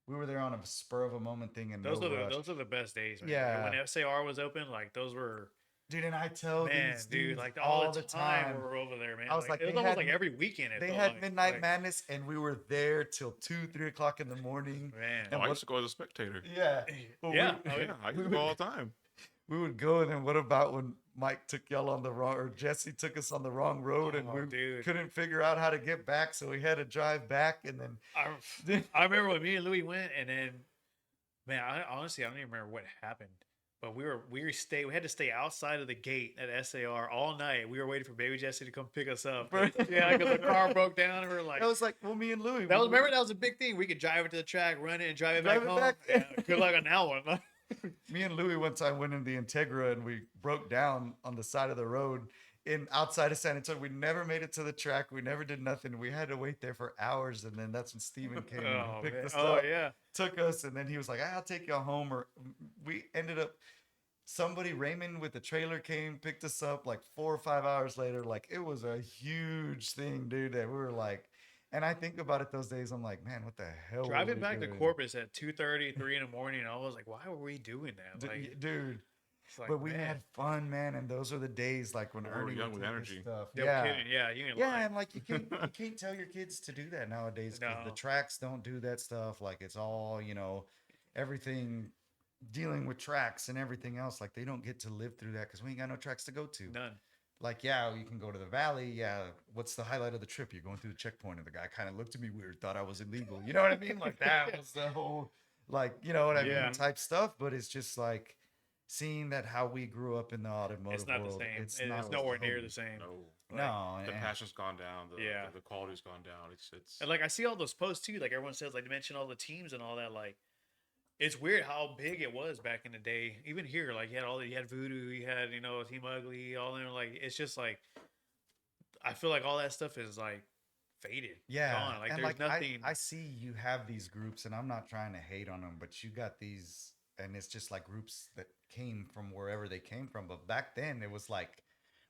we were there on a spur of a moment thing, and Those no are the rush. those are the best days, man. Yeah. When SAR was open, like those were Dude, and I tell man, these dude, dudes like all all the the time time. we were over there, man. I was like, it was they almost had- like every weekend. It They felt had like. Midnight Like, Madness, and we were there till 2-3 o'clock in the morning. man. Oh, And I what- used to go as a spectator. Yeah, Well, Yeah. we- Oh, Yeah, I used to go all the time. we would go, and then what about when Mike took y'all on the wrong, or Jesse took us on the wrong road, and Oh, we dude. couldn't figure out how to get back, so we had to drive back, and then I remember when me and Louis went, and then, man, honestly, I don't even remember what happened. But we had to stay outside of the gate at SAR all night. We were waiting for baby Jesse to come pick us up. Right. Yeah, because the car broke down, and we were like, I was like, well, me and Louis. remember that was a big thing. We could drive it to the track, run it, and drive it back Drive it home. back. Yeah, good luck on that one. Me and Louis one time went in the Integra, and we broke down on the side of the road outside of San Antonio. We never made it to the track. We never did nothing. We had to wait there for hours, and then that's when Steven came and Oh, picked man. us Oh, up, yeah. took us, and then he was like, I'll take y'all home. Or we ended up. Raymond with the trailer came, picked us up like 4 or 5 hours later. Like it was a huge thing, dude. That we were like, and I think about it those days. I'm like, man, what the hell? were Driving we back to doing? Corpus at 2:30, 3 in the morning, I was like, why were we doing that? Like, Dude. it's like, But we man, had fun, man, and those are the days like when We were Ernie young would with take us energy. Stuff. no Yeah, kidding. Yeah, you ain't yeah, lying. and like you can't tell your kids to do that nowadays because the No. tracks don't do that stuff. Like it's all everything dealing with tracks and everything else. Like they don't get to live through that because we ain't got no tracks to go to. None. Like yeah, you can go to the valley. Yeah, what's the highlight of the trip? You're going through the checkpoint, and the guy kind of looked at me weird, thought I was illegal. You know what I mean? Like that was the whole like you know what I Yeah. mean type stuff. But it's just like. Seeing that how we grew up in the automotive It's not world, the same. it's It's nowhere near the same. No, No, the and- passion's gone down. Yeah. The quality's gone down. It's And like I see all those posts too, like everyone says, like they mention all the teams and all that. Like it's weird how big it was back in the day. Even here, like you had Voodoo, you had Team Ugly, all them. Like it's just like I feel like all that stuff is like faded. Yeah, gone. Like and there's nothing. I see you have these groups, and I'm not trying to hate on them, but you got these, and it's just like groups that came from wherever they came from. But back then, it was like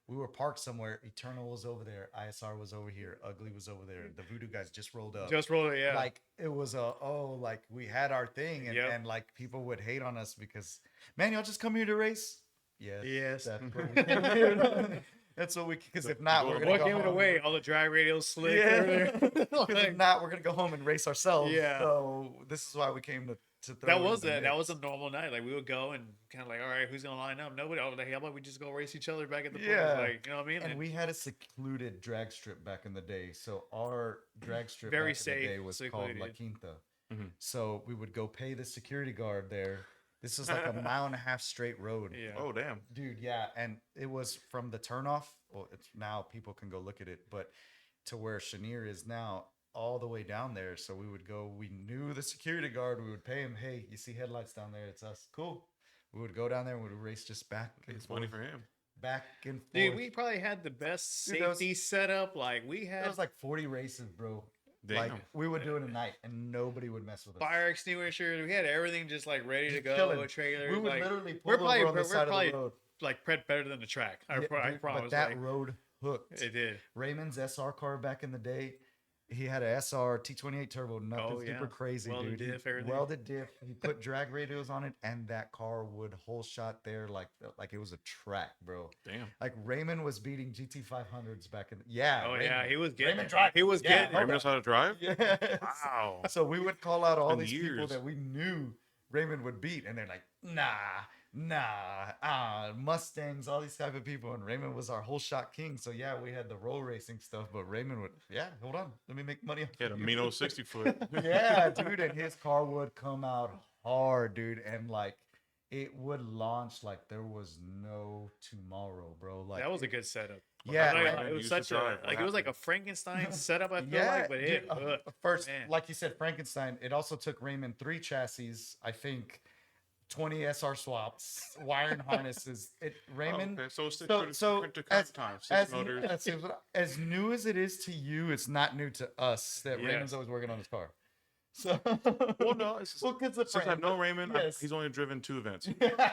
we were parked somewhere. Eternal was over there. ISR was over here. Ugly was over there. The Voodoo guys just rolled up. Just roll it, yeah. Like it was like we had our thing, and, Yep. and like people would hate on us because, man, y'all just come here to race. Yes. That's what we came here. That's what we. Because if not, we're gonna What go gave it home. away? All the drag radials slick. Yeah. everything. 'Cause if not, we're gonna go home and race ourselves. Yeah. So this is why we came to throw That it was in the it. That mix. was a normal night. Like we would go and kind of like, all right, who's gonna line up? Nobody. Oh, like, how about we just go race each other back at the Yeah. place? Like, you know what I mean? And we had a secluded drag strip back in the day. So our drag strip Very back in the day safe, was called La secluded. Quinta. Mhm. So we would go pay the security guard there. This was like a mile and a half straight road. Yeah. Oh damn. Dude, yeah. And it was from the turnoff. Well, it's now people can go look at it, but to where Chenier is now, all the way down there. So we would go, we knew the security guard, we would pay him, hey, you see headlights down there, it's us. Cool. We would go down there and we would race just back and It's forth. money for him. Back and forth. Dude, we probably had the best Dude, that was- safety setup. Like we There had was like 40 races, bro. Damn. Like we would do it at night and nobody would mess with us. fire extinguishers. We had everything just like ready to Just go. chilling. A trailer. We would like, literally pull we're over probably on the we're side probably of the road. like better than the track. I Dude, promise. but that like, road hooked. it did. Raymond's SR car back in the day, he had a SR T28 turbo, nothing Oh, super yeah. crazy, Welded dude. diff, He everything. welded diff. He put drag radios on it, and that car would whole shot there like it was a track, bro. Damn. Like Raymond was beating GT500s back in. Yeah. Oh Raymond. yeah, he was getting. Raymond it. drive. He was Yeah, getting. it. Raymond knows how to drive? Yes. Wow. So we would call out all Been these people years. that we knew Raymond would beat, and they're like, Mustangs, all these type of people, and Raymond was our whole shot king. So yeah, we had the roll racing stuff, but Raymond would, hold on, let me make money. He had a mean old 60 foot. Yeah, dude, and his car would come out hard, dude, and like it would launch like there was no tomorrow, bro. Like That was a good setup. Yeah, Like, Raymond it was used to such a drive. What like it was like a happened? Frankenstein setup. I feel yeah, like, but it dude, first, man. like you said, Frankenstein. It also took Raymond 3 chassis, I think, 20 SR swaps, wiring harnesses. Raymond. Oh, okay. So it's So- to so current time. 6 motors. as new as it is to you, it's not new to us that Yes. Raymond's always working on his car. So, Well, no, it's just, well, kids are since I've known Raymond, yes. he's only driven 2 events. yeah.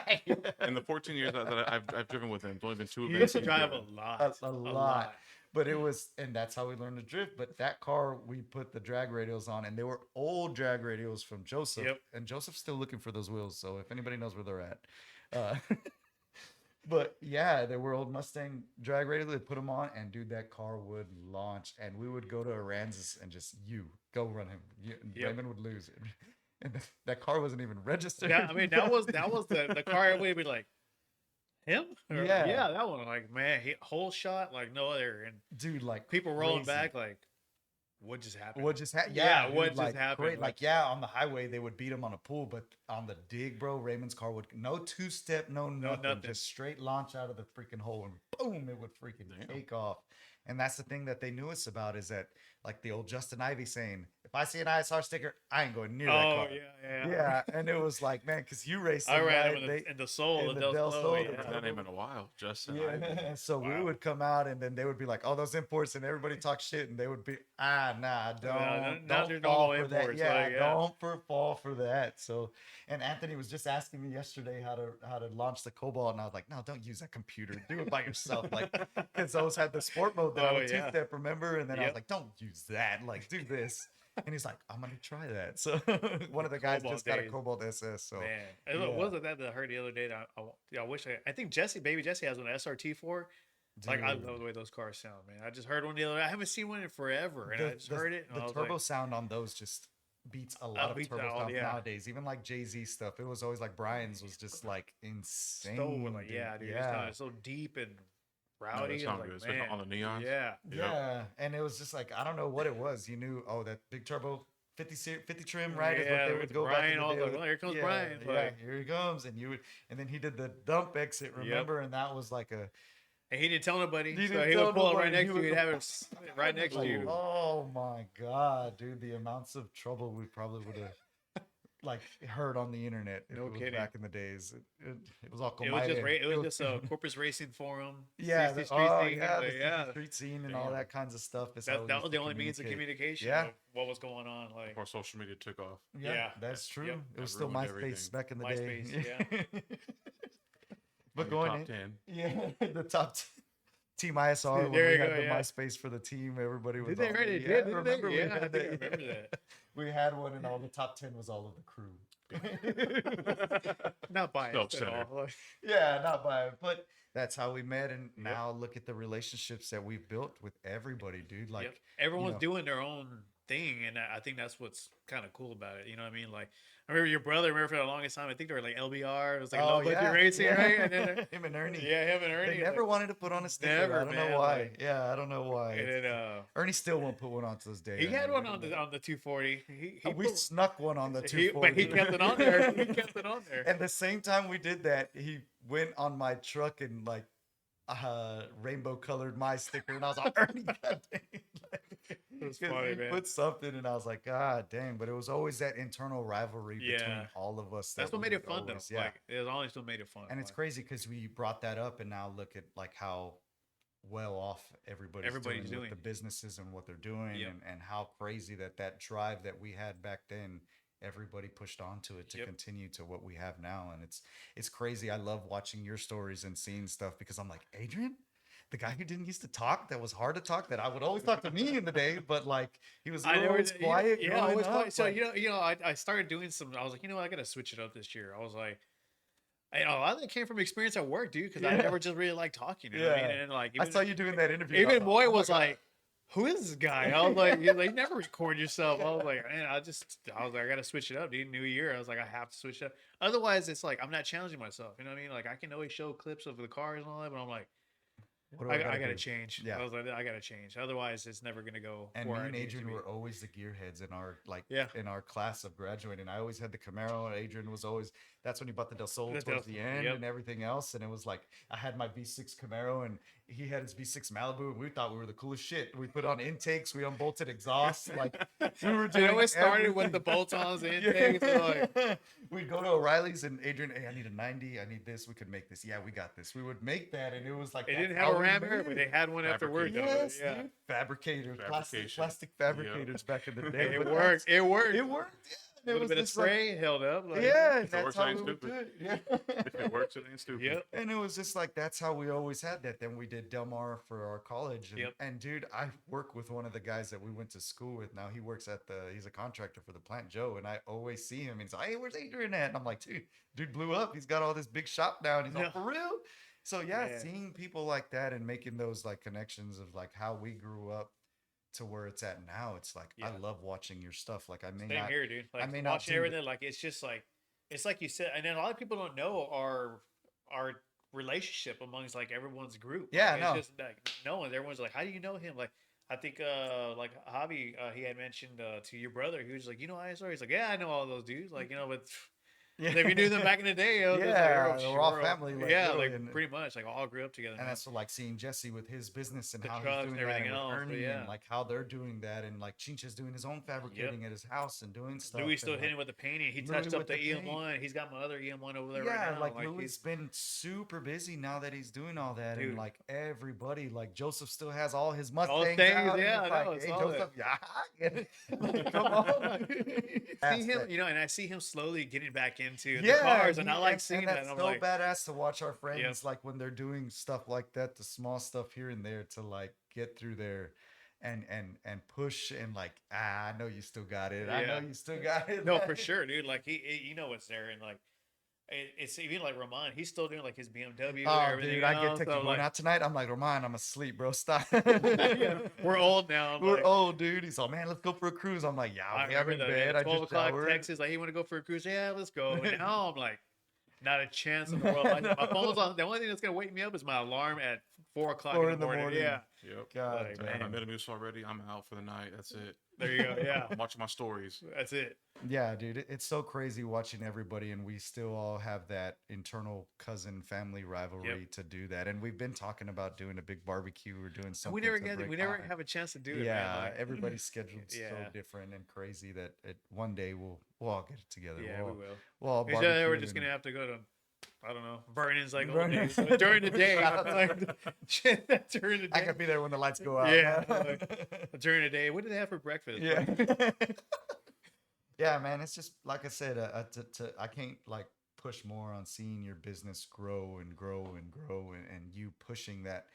In the 14 years that I've driven with him, it's only been 2 He events. used to he's drive a driven. lot. A lot. But it was, and that's how we learned to drift. But that car, we put the drag radios on, and they were old drag radios from Joseph. Yep. And Joseph's still looking for those wheels. So if anybody knows where they're at. But yeah, they were old Mustang drag radios. They put them on, and dude, that car would launch. And we would go to Aransas and just, go run him. And Yep. Raymond would lose it. And that car wasn't even registered. Yeah, I mean that was the car. Everybody would be like, him? Or, Yeah. that one. Like man, whole shot like no other, and Dude, like people rolling crazy. back like, what just happened? What just happened? Yeah, Yeah, what dude, just like, happened? Great. Like- Like, yeah, on the highway they would beat him on a pool, but on the dig, bro, Raymond's car would no 2-step, no nothing, nothing. just straight launch out of the freaking hole and boom, it would freaking Damn. take off. And that's the thing that they knew us about is that, like the old Justin Ivy saying, "If I see an ISR sticker, I ain't going near that Oh car." yeah. Yeah, and it was like, man, because you raced. I ran right? him in the soul in of the Del Del Sol. Sol, Yeah. the That name in a while. Justin. Yeah, so we Wow. would come out and then they would be like, "Oh, those imports," and everybody talk shit, and they would be, "Nah, not don't your fall normal for that. imports, Yeah, like, yeah. don't fall for that." So, and Anthony was just asking me yesterday how to launch the Cobalt, and I was like, "No, don't use that computer. Do it by yourself." Like, because those had the sport mode that I Oh, would yeah. two-step, remember? And then I was Yep. like, "Don't use that. Like, do this." And he's like, "I'm gonna try that." So one of the guys Cobalt just got a days. Cobalt SS. So Man, yeah. wasn't that I heard the other day? That I wish I think baby Jesse has an SRT4. Like I dude. love the way those cars sound, man. I just heard one the other day. I haven't seen one in forever, and I just heard it. And The I was turbo like, sound on those just beats a lot of beats turbo out, sound yeah. nowadays. Even like Jay-Z stuff, it was always like Brian's was just like insane. so like, yeah, dude, it's so deep and No, rowdy. that I sounds was good, like, especially man, on the neons. yeah. Yeah, and it was just like I don't know what it was. You knew, oh, that big turbo 50 trim, right? Is what Yeah, they with would go Brian, back in the all day the- with. well, here comes yeah, Brian, Yeah, like- here he comes, and you would, and then he did the dump exit, remember? And that was like a And he didn't tell nobody, He so didn't he tell would pull it right nobody. next He to you. would He'd go- have it right next to you. Oh my god, dude! The amounts of trouble we probably would have like heard on the internet if No it was kidding. back in the days. It was all It was just combined. it was just a Corpus Racing forum. yeah, 60 the, street oh, thing, yeah, like, the yeah. street scene and all Damn. that kinds of stuff. Is how we That used was to the only means of communication. Yeah. Of what was going on? Like Before social media took off. Yeah, Yeah. that's true. Yep. It was That still ruined MySpace everything. back in the MySpace, day. yeah. But On your going top in, 10. yeah, the top. Team ISR when There we you had go, the yeah. MySpace for the team. Everybody was Did they on already it. did? Yeah, Did remember they? we Yeah, I had think I that. remember that. We had one, and all the top 10 was all of the crew. Not biased at Self-centered. all. Yeah, not by it, but that's how we met. And Yep. now look at the relationships that we've built with everybody, dude. Like, Yep. Everyone's know- doing their own thing, and I think that's what's kind of cool about it. You know what I mean? Like, I remember your brother. Remember for the longest time, I think they were like LBR. It was like low budget racing, right? And then, him and Ernie. yeah, him and Ernie. They never like, wanted to put on a sticker. Never, I don't man, know why. like- Yeah, I don't know why. and then Ernie still won't put one on to this day. he I had mean, one on the 240. we put- snuck one on the he, 240. but he kept it on there. He kept it on there. And the same time we did that, he went on my truck and like rainbow colored my sticker, and I was like, Ernie, God dang. It was 'Cause funny, he man. put something, and I was like, God dang. But it was always that internal rivalry between Yeah. all of us. That's that what made we it fun, always- though. Yeah. Like, it was always what made it fun. And it's like, crazy because we brought that up, and now look at like how well off everybody's doing doing. with the businesses and what they're doing, Yep. and how crazy that drive that we had back then, everybody pushed onto it to Yep. continue to what we have now. And it's crazy. I love watching your stories and seeing stuff because I'm like, Adrian, the guy who didn't used to talk, that was hard to talk, that I would always talk to me in the day, but like he was always quiet. Yeah, growing always up, quiet. So like- I started doing some. I was like, I gotta switch it up this year. I was like, a lot of that came from experience at work, dude, because I Yeah. never just really liked talking. You know what I mean? Yeah. And like, I saw you doing that interview. even and I Boy thought, "Oh my was God." like, "Who is this guy?" I was like, "You never record yourself." I was like, "Man, I was like, I gotta switch it up, dude. New year." I was like, I have to switch it up. Otherwise, it's like I'm not challenging myself. You know what I mean? Like I can always show clips of the cars and all that, but I'm like, What do I gotta gotta do? change. Yeah. I was like, I gotta change. Otherwise, it's never gonna go. And where me I and need it to Adrian be. were always the gearheads in our Yeah. in our class of graduating. I always had the Camaro, and Adrian was always. That's when he bought the Del Sol The towards Del- the end yep. and everything else. And it was like I had my V6 Camaro, and he had his V6 Malibu, and we thought we were the coolest shit. We put on intakes, we unbolted exhaust, like we were doing. It always started with the everything. bolt-ons, the intakes. Like, We'd go to O'Reilly's, and Adrian, hey, I need a 90. I need this. We could make this. Yeah, we got this. We would make that, and it was like they that's didn't have how a we ram here, made but it. they had one after work. Fabricated. though. Yes, Yeah. dude. Fabricators, Fabrication. plastic fabricators back in the day. It but worked. It worked. It worked. Yeah. A There little was bit of this, like- spray held up. Like, yeah, and If it that's works, how it we ain't would do stupid. it. Yeah. If it works, it ain't stupid. Yep. And it was just like that's how we always had that. Then we did Del Mar for our college. And, Yep. and dude, I work with one of the guys that we went to school with. Now he works at he's a contractor for the plant, Joe. And I always see him and he's like, hey, where's Adrian at? And I'm like, dude blew up. He's got all this big shop now. And he's like, No. for real? So yeah, Yeah. seeing people like that and making those like connections of like how we grew up to where it's at now, it's like I Yeah. love watching your stuff. Like I may Same not here, dude. Like may not watching do everything, like it's just like it's like you said, and then a lot of people don't know our relationship amongst like everyone's group. Yeah, like, no. it's just like no one. Everyone's like, how do you know him? Like I think like Javi, he had mentioned to your brother, he was like, ISR. He's like, yeah, I know all those dudes. Like but yeah. if you knew them back in the day, it was just Yeah, like, we're all family, like, yeah, really, like and- pretty much, like all grew up together. And man. that's what, like seeing Jesse with his business and The how he's trucks doing and that, everything and with else, but Ernie yeah. and like how they're doing that, and like Chincha's doing his own fabricating at his house and doing stuff. Louis still and, hitting like, with the painting. He Louis touched up with the the paint. EM1. He's got my other EM1 over there yeah, right now. like Like Louis he's been super busy now that he's doing all that, Dude. and like everybody, like Joseph still has all his All Mustangs things, out, and yeah, it's I know, like, it's hey all Joseph, yeah, I get it. Like, come on. see That's him, that. and I see him slowly getting back into the Yeah, cars, and I like and seeing that. that's And I'm so like, badass to watch our friends Yep. like when they're doing stuff like that, the small stuff here and there to like get through there and push and like I know you still got it. I know Yeah. you still got it. no, for sure, dude. Like you know what's there, and like it's even like Roman. He's still doing like his BMW and Oh, everything. dude, I get else, to so, going like, out tonight. I'm like, Roman, I'm asleep, bro. Stop. we're old now. I'm We're like, old, dude. He's like, man, let's go for a cruise. I'm like, yeah, I okay, I'm in remember bed. the I 12 just o'clock showered. Texas. Like, you want to go for a cruise? Yeah, let's go. And now I'm like, not a chance in the world. My phone's on. The only thing that's gonna wake me up is my alarm at 4 o'clock 4 in the morning. Yeah, Yep. God, Like, man. Man, I'm Metamucil already. I'm out for the night. That's it. there you go. Yeah, I'm watching my stories. that's it. Yeah, dude, it's so crazy watching everybody, and we still all have that internal cousin family rivalry to do that. And we've been talking about doing a big barbecue or doing something. We never to get. break We never time. have a chance to do it. Yeah, man. Like, everybody's scheduled so Yeah. different and crazy that one day we'll all get it together. yeah, we'll, we will. We'll all We're barbecue just and- gonna have to go to, I don't know, Vernon's like Vernon. during the day. Shout out to Like, during the I day. could be there when the lights go out. Yeah, man. During the day. What did they have for breakfast? Yeah. Yeah, man. It's just like I said. I can't like push more on seeing your business grow and grow and grow, and you pushing that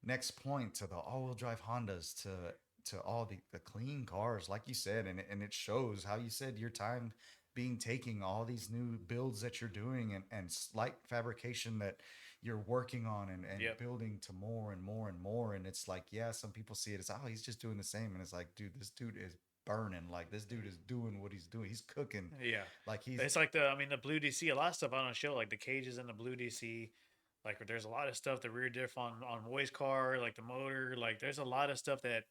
next point to the all-wheel drive Hondas to all the clean cars, like you said, and it shows how you said your time being taking all these new builds that you're doing and slight fabrication that you're working on and Yep. building to more and more and more. And it's like, yeah, some people see it as, oh, he's just doing the same. And it's like, dude, this dude is burning. Like, this dude is doing what he's doing. He's cooking. Yeah. Like It's like the blue DC, a lot of stuff on the show, like the cages in the blue DC. Like there's a lot of stuff, the rear diff on Roy's car, like the motor, like there's a lot of stuff that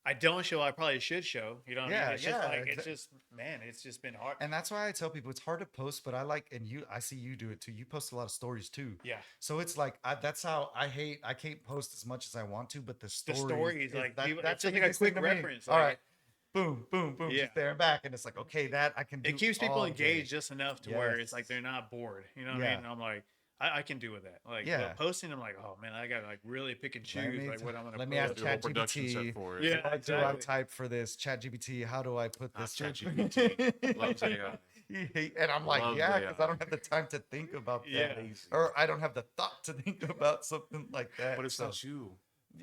I don't show. I probably should show. You know what I mean? It's just like it's just, man, it's just been hard. And that's why I tell people it's hard to post, but I like, and I see you do it too. You post a lot of stories too. Yeah. So it's like, that's how I can't post as much as I want to, but the stories, stories, like, that's it's the just like a biggest thing quick to me. reference, All like- right. Boom, boom, boom, Yeah. just there and back. And it's like, okay, that I can do. It keeps people all day. engaged just enough to where it's like Yes. they're not bored. You know what I Yeah. mean? And I'm like, I can do with that. Like Yeah. posting, I'm like, oh man, I gotta like really pick and choose like what I'm gonna. let me post. ask Do a whole production ChatGPT. set for it. Yeah. What do I Exactly. type for this? ChatGPT, how do I put this? ChatGPT loves AI. And I'm like, Loves yeah, AI. because I don't have the time to think about that. Yeah. Or I don't have the thought to think about something like that. But it's So- not you.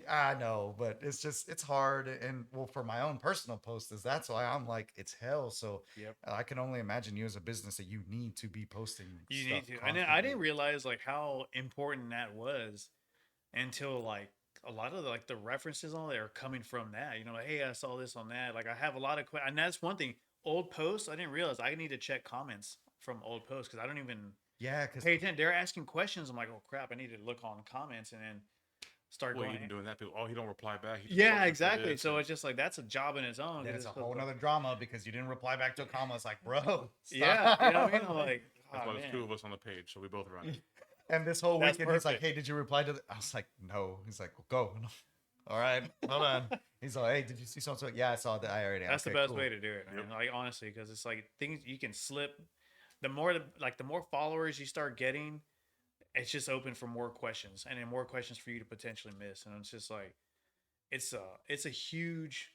I know, but it's hard. And well, for my own personal posters, that's why I'm like, it's hell. So Yep. I can only imagine you as a business that you need to be posting. You stuff need to. And I constantly. didn't realize like how important that was until like a lot of the references on there are coming from that. You know, like, hey, I saw this on that. Like I have a lot of and that's one thing. Old posts, I didn't realize I need to check comments from old posts because I don't even Yeah, because pay attention. They're asking questions. I'm like, oh crap, I need to look on comments and then start Well, going. even doing that, people, oh, he don't reply back. He just Yeah, looking for exactly. this, So and- it's just like that's a job in its own. 'cause then it's a it's whole like- nother drama because you didn't reply back to a comment. It's like, bro, Yeah, you know what I mean? stop. I'm like, that's oh, why there's man. two of us on the page, so we both run. And this whole That's weekend, he's like, perfect. hey, did you reply to I was like, no. He's like, well, go. All right, hold on. He's like, hey, did you see something? Yeah, I saw that. I already. That's the Okay, best cool. way to do it, man. Yep. Like honestly, because it's like things you can slip. The more followers you start getting, it's just open for more questions, and then more questions for you to potentially miss. And it's just like, it's a huge,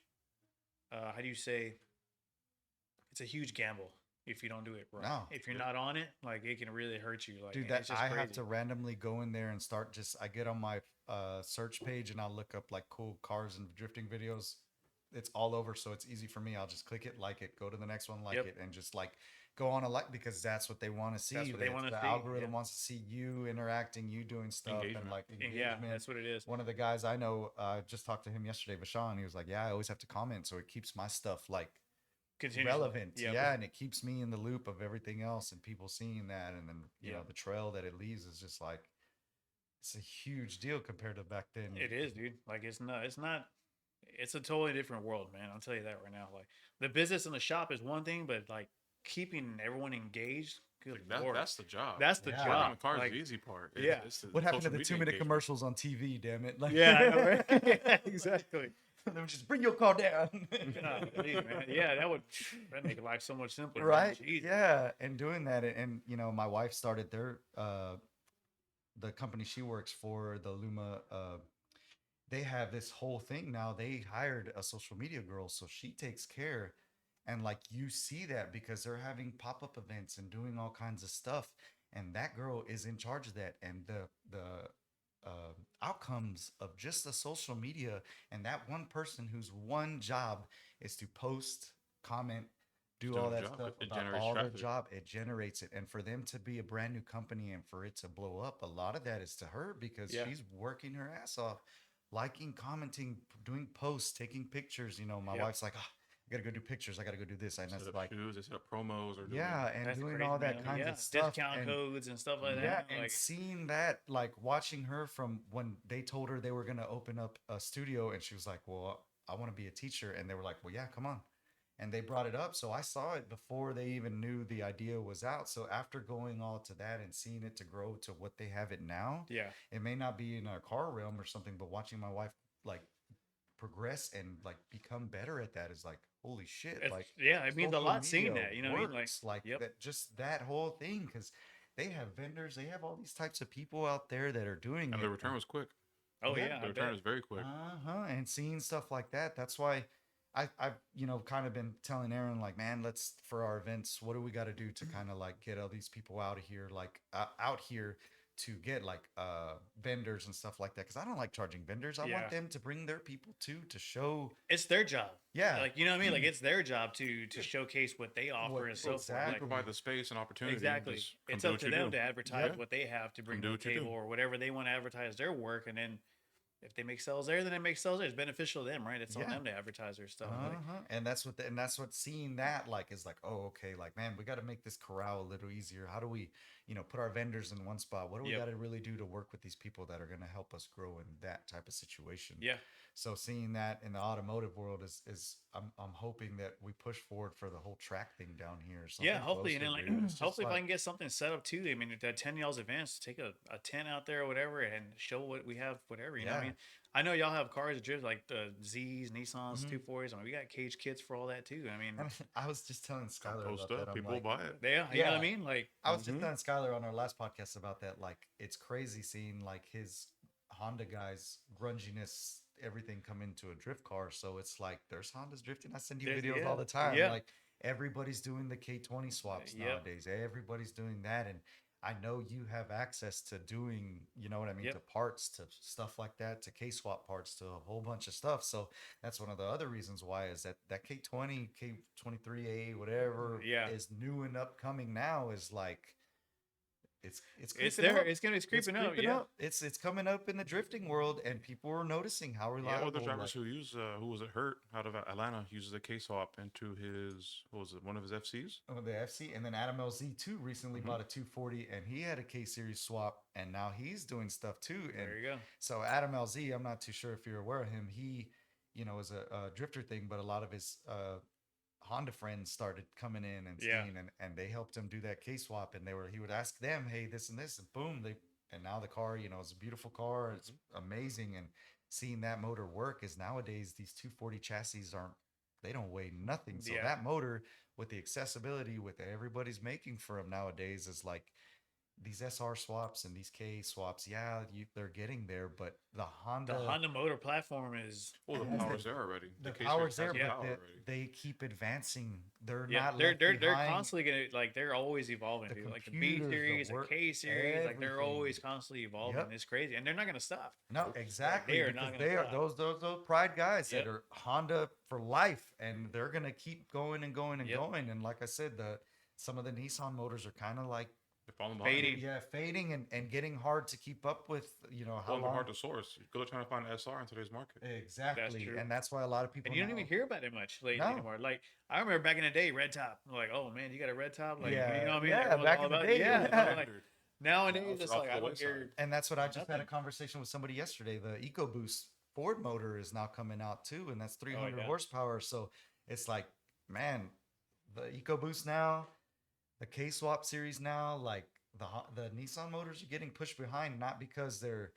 how do you say? It's a huge gamble if you don't do it right. No. If you're not on it, like it can really hurt you. Like, Dude, and that it's just I have crazy. to randomly go in there and start I get on my search page and I'll look up like cool cars and drifting videos. It's all over, so it's easy for me. I'll just click it, like it, go to the next one, like Yep. it, and just like go on a like because that's what they want to see. That's what they wanna The see, algorithm yeah. wants to see you interacting, you doing stuff, and Engagement. like Yeah, engagement. that's what it is. One of the guys I know, just talked to him yesterday, Vashon. He was like, "Yeah, I always have to comment, so it keeps my stuff like Continuously. relevant, Yep. yeah, and it keeps me in the loop of everything else and people seeing that, and then you know Yeah. the trail that it leaves is just like it's a huge deal compared to back then. It is, dude. Like it's not. It's a totally different world, man. I'll tell you that right now. Like the business in the shop is one thing, but like keeping everyone engaged. Good Like, lord, that's the job. that's the Yeah. Working on job. the car Like, is the easy part. yeah. It's the What happened to social the media 2-minute engagement. commercials on TV? Damn it! Like, yeah, I know, right? Yeah, exactly. Let me just bring your car down. Golly, man. Yeah, that'd make life so much simpler, man. Right? Jeez. Yeah, and doing that, and you know, my wife started the company she works for, the Luma. They have this whole thing now. They hired a social media girl, so she takes care, and like you see that because they're having pop-up events and doing all kinds of stuff, and that girl is in charge of that, and the outcomes of just the social media and that one person whose one job is to post, comment, do Doing all a that job, stuff it about generates all their traffic. job, it generates it. And for them to be a brand new company and for it to blow up, a lot of that is to her because Yeah. she's working her ass off, liking, commenting, doing posts, taking pictures. You know, my Yep. wife's like, oh, I gotta go do pictures, I gotta go do this, and Set that's up like, shoes, they set up promos or doing yeah, and That's doing crazy, all that man. kinds Yeah, of stuff, discount and codes and stuff like yeah, that. and Like, seeing that, like watching her from when they told her they were gonna open up a studio, and she was like, "Well, I want to be a teacher," and they were like, "Well, yeah, come on," and they brought it up, so I saw it before they even knew the idea was out. So after going all to that and seeing it to grow to what they have it now, yeah, it may not be in our car realm or something, but watching my wife like progress and like become better at that is like holy shit, It's- like yeah, it means a social lot seeing media that. You know what I mean? works, like yep. that, just that whole thing, because they have vendors, they have all these types of people out there that are doing and it. the return was quick. Oh yeah, yeah, The I return bet. was very quick. And seeing stuff like that, that's why I've you know kind of been telling Aaron like, man, let's for our events, what do we got to do to kind of like get all these people out of here, like out here to get like vendors and stuff like that, because I don't like charging vendors. I Yeah. want them to bring their people too, to show. It's their job. Yeah. Like, you know what I mean? Like, it's their job to showcase what they offer and so forth. exactly. Like, Provide the space and opportunity. exactly. Just come It's do up what to you them do. to advertise Yeah. what they have to bring do to the what you do. table or whatever they want to advertise their work. And then if they make sales there, then they make sales there. It's beneficial to them, right? It's on Yeah. them to advertise their stuff. Like, And that's what seeing that like is like, oh, okay, like, man, we got to make this corral a little easier. How do we, put our vendors in one spot? What do we Yep. got to really do to work with these people that are going to help us grow in that type of situation? yeah. So seeing that in the automotive world is I'm hoping that we push forward for the whole track thing down here. Yeah, hopefully, and then closer, like dude. It's just hopefully if I like- can get something set up too. I mean, if that 10 y'all's advance, take a 10 out there or whatever, and show what we have, whatever. You know what I Yeah. mean? I know y'all have cars that drift like the Z's, Nissans, Mhm. 240s. I mean, we got cage kits for all that too. I mean, I was just telling Skylar Post about that. up, I'm people like, will buy it. yeah, you know what I Yeah. mean? Like, I was just Mhm. telling Skylar on our last podcast about that. Like, it's crazy seeing like his Honda guys grunginess, everything come into a drift car. So it's like there's Hondas drifting. I send you There's- videos yeah, all the time. yeah. Like everybody's doing the K20 swaps Yep. nowadays. Everybody's doing that, and I know you have access to doing, you know what I mean, Yep. to parts, to stuff like that, to K swap parts, to a whole bunch of stuff. So that's one of the other reasons why is that K20, K23A, whatever, Yeah. is new and upcoming now. Is like it's it's creeping there. up. It's creeping up. creeping Yeah. up. It's coming up in the drifting world, and people are noticing how Yeah, reliable. other drivers like- who use who was it Hurt out of Atlanta uses a K swap into his one of his FCs. the FC, and then Adam LZ2 recently Mhm. bought a 240, and he had a K series swap, and now he's doing stuff too. There And you go. so Adam LZ, I'm not too sure if you're aware of him. He, is a drifter thing, but a lot of his Honda friends started coming in and Yeah. seeing, and they helped him do that K swap, and he would ask them, hey, this and this, and boom, and now the car, is a beautiful car. It's amazing, and seeing that motor work is nowadays these 240 chassis they don't weigh nothing. So Yeah. that motor with the accessibility with everybody's making for them nowadays is like these SR swaps and these K swaps. Yeah, they're getting there, but the Honda, The Honda motor platform is Well, the Has power's there already. the K power's series there, has the but power they, already. they keep advancing. They're yeah. not. They're left they're behind. constantly gonna like they're always evolving. The Dude. Like the B computers, the series, the work, K series, like they're everything. always constantly evolving. Yep. It's crazy, and they're not gonna stop. No, exactly. They are because not gonna they are stop. those pride guys Yep. that are Honda for life, and they're gonna keep going and going and Yep. going. And like I said, some of the Nissan motors are kind of like They're falling behind. Fading. fading and getting hard to keep up with. How Well, they're long? hard to source. Good trying to find an SR in today's market. Exactly, true. and that's why a lot of people. And you don't now- even hear about it much lately No. anymore. Like I remember back in the day, red top. I'm like, oh man, you got a red top? Like, Yeah. you know what I mean? Yeah, Everyone's back all in the about day, it. Yeah. yeah. Like, Standard. nowadays, It's it's off like the I don't wayside. hear. And that's what I just had a Nothing. conversation with somebody yesterday. The EcoBoost Ford motor is now coming out too, and that's 300 yeah. horsepower. So it's like, man, the EcoBoost now, the K Swap series now, like the Nissan motors are getting pushed behind, not because they're,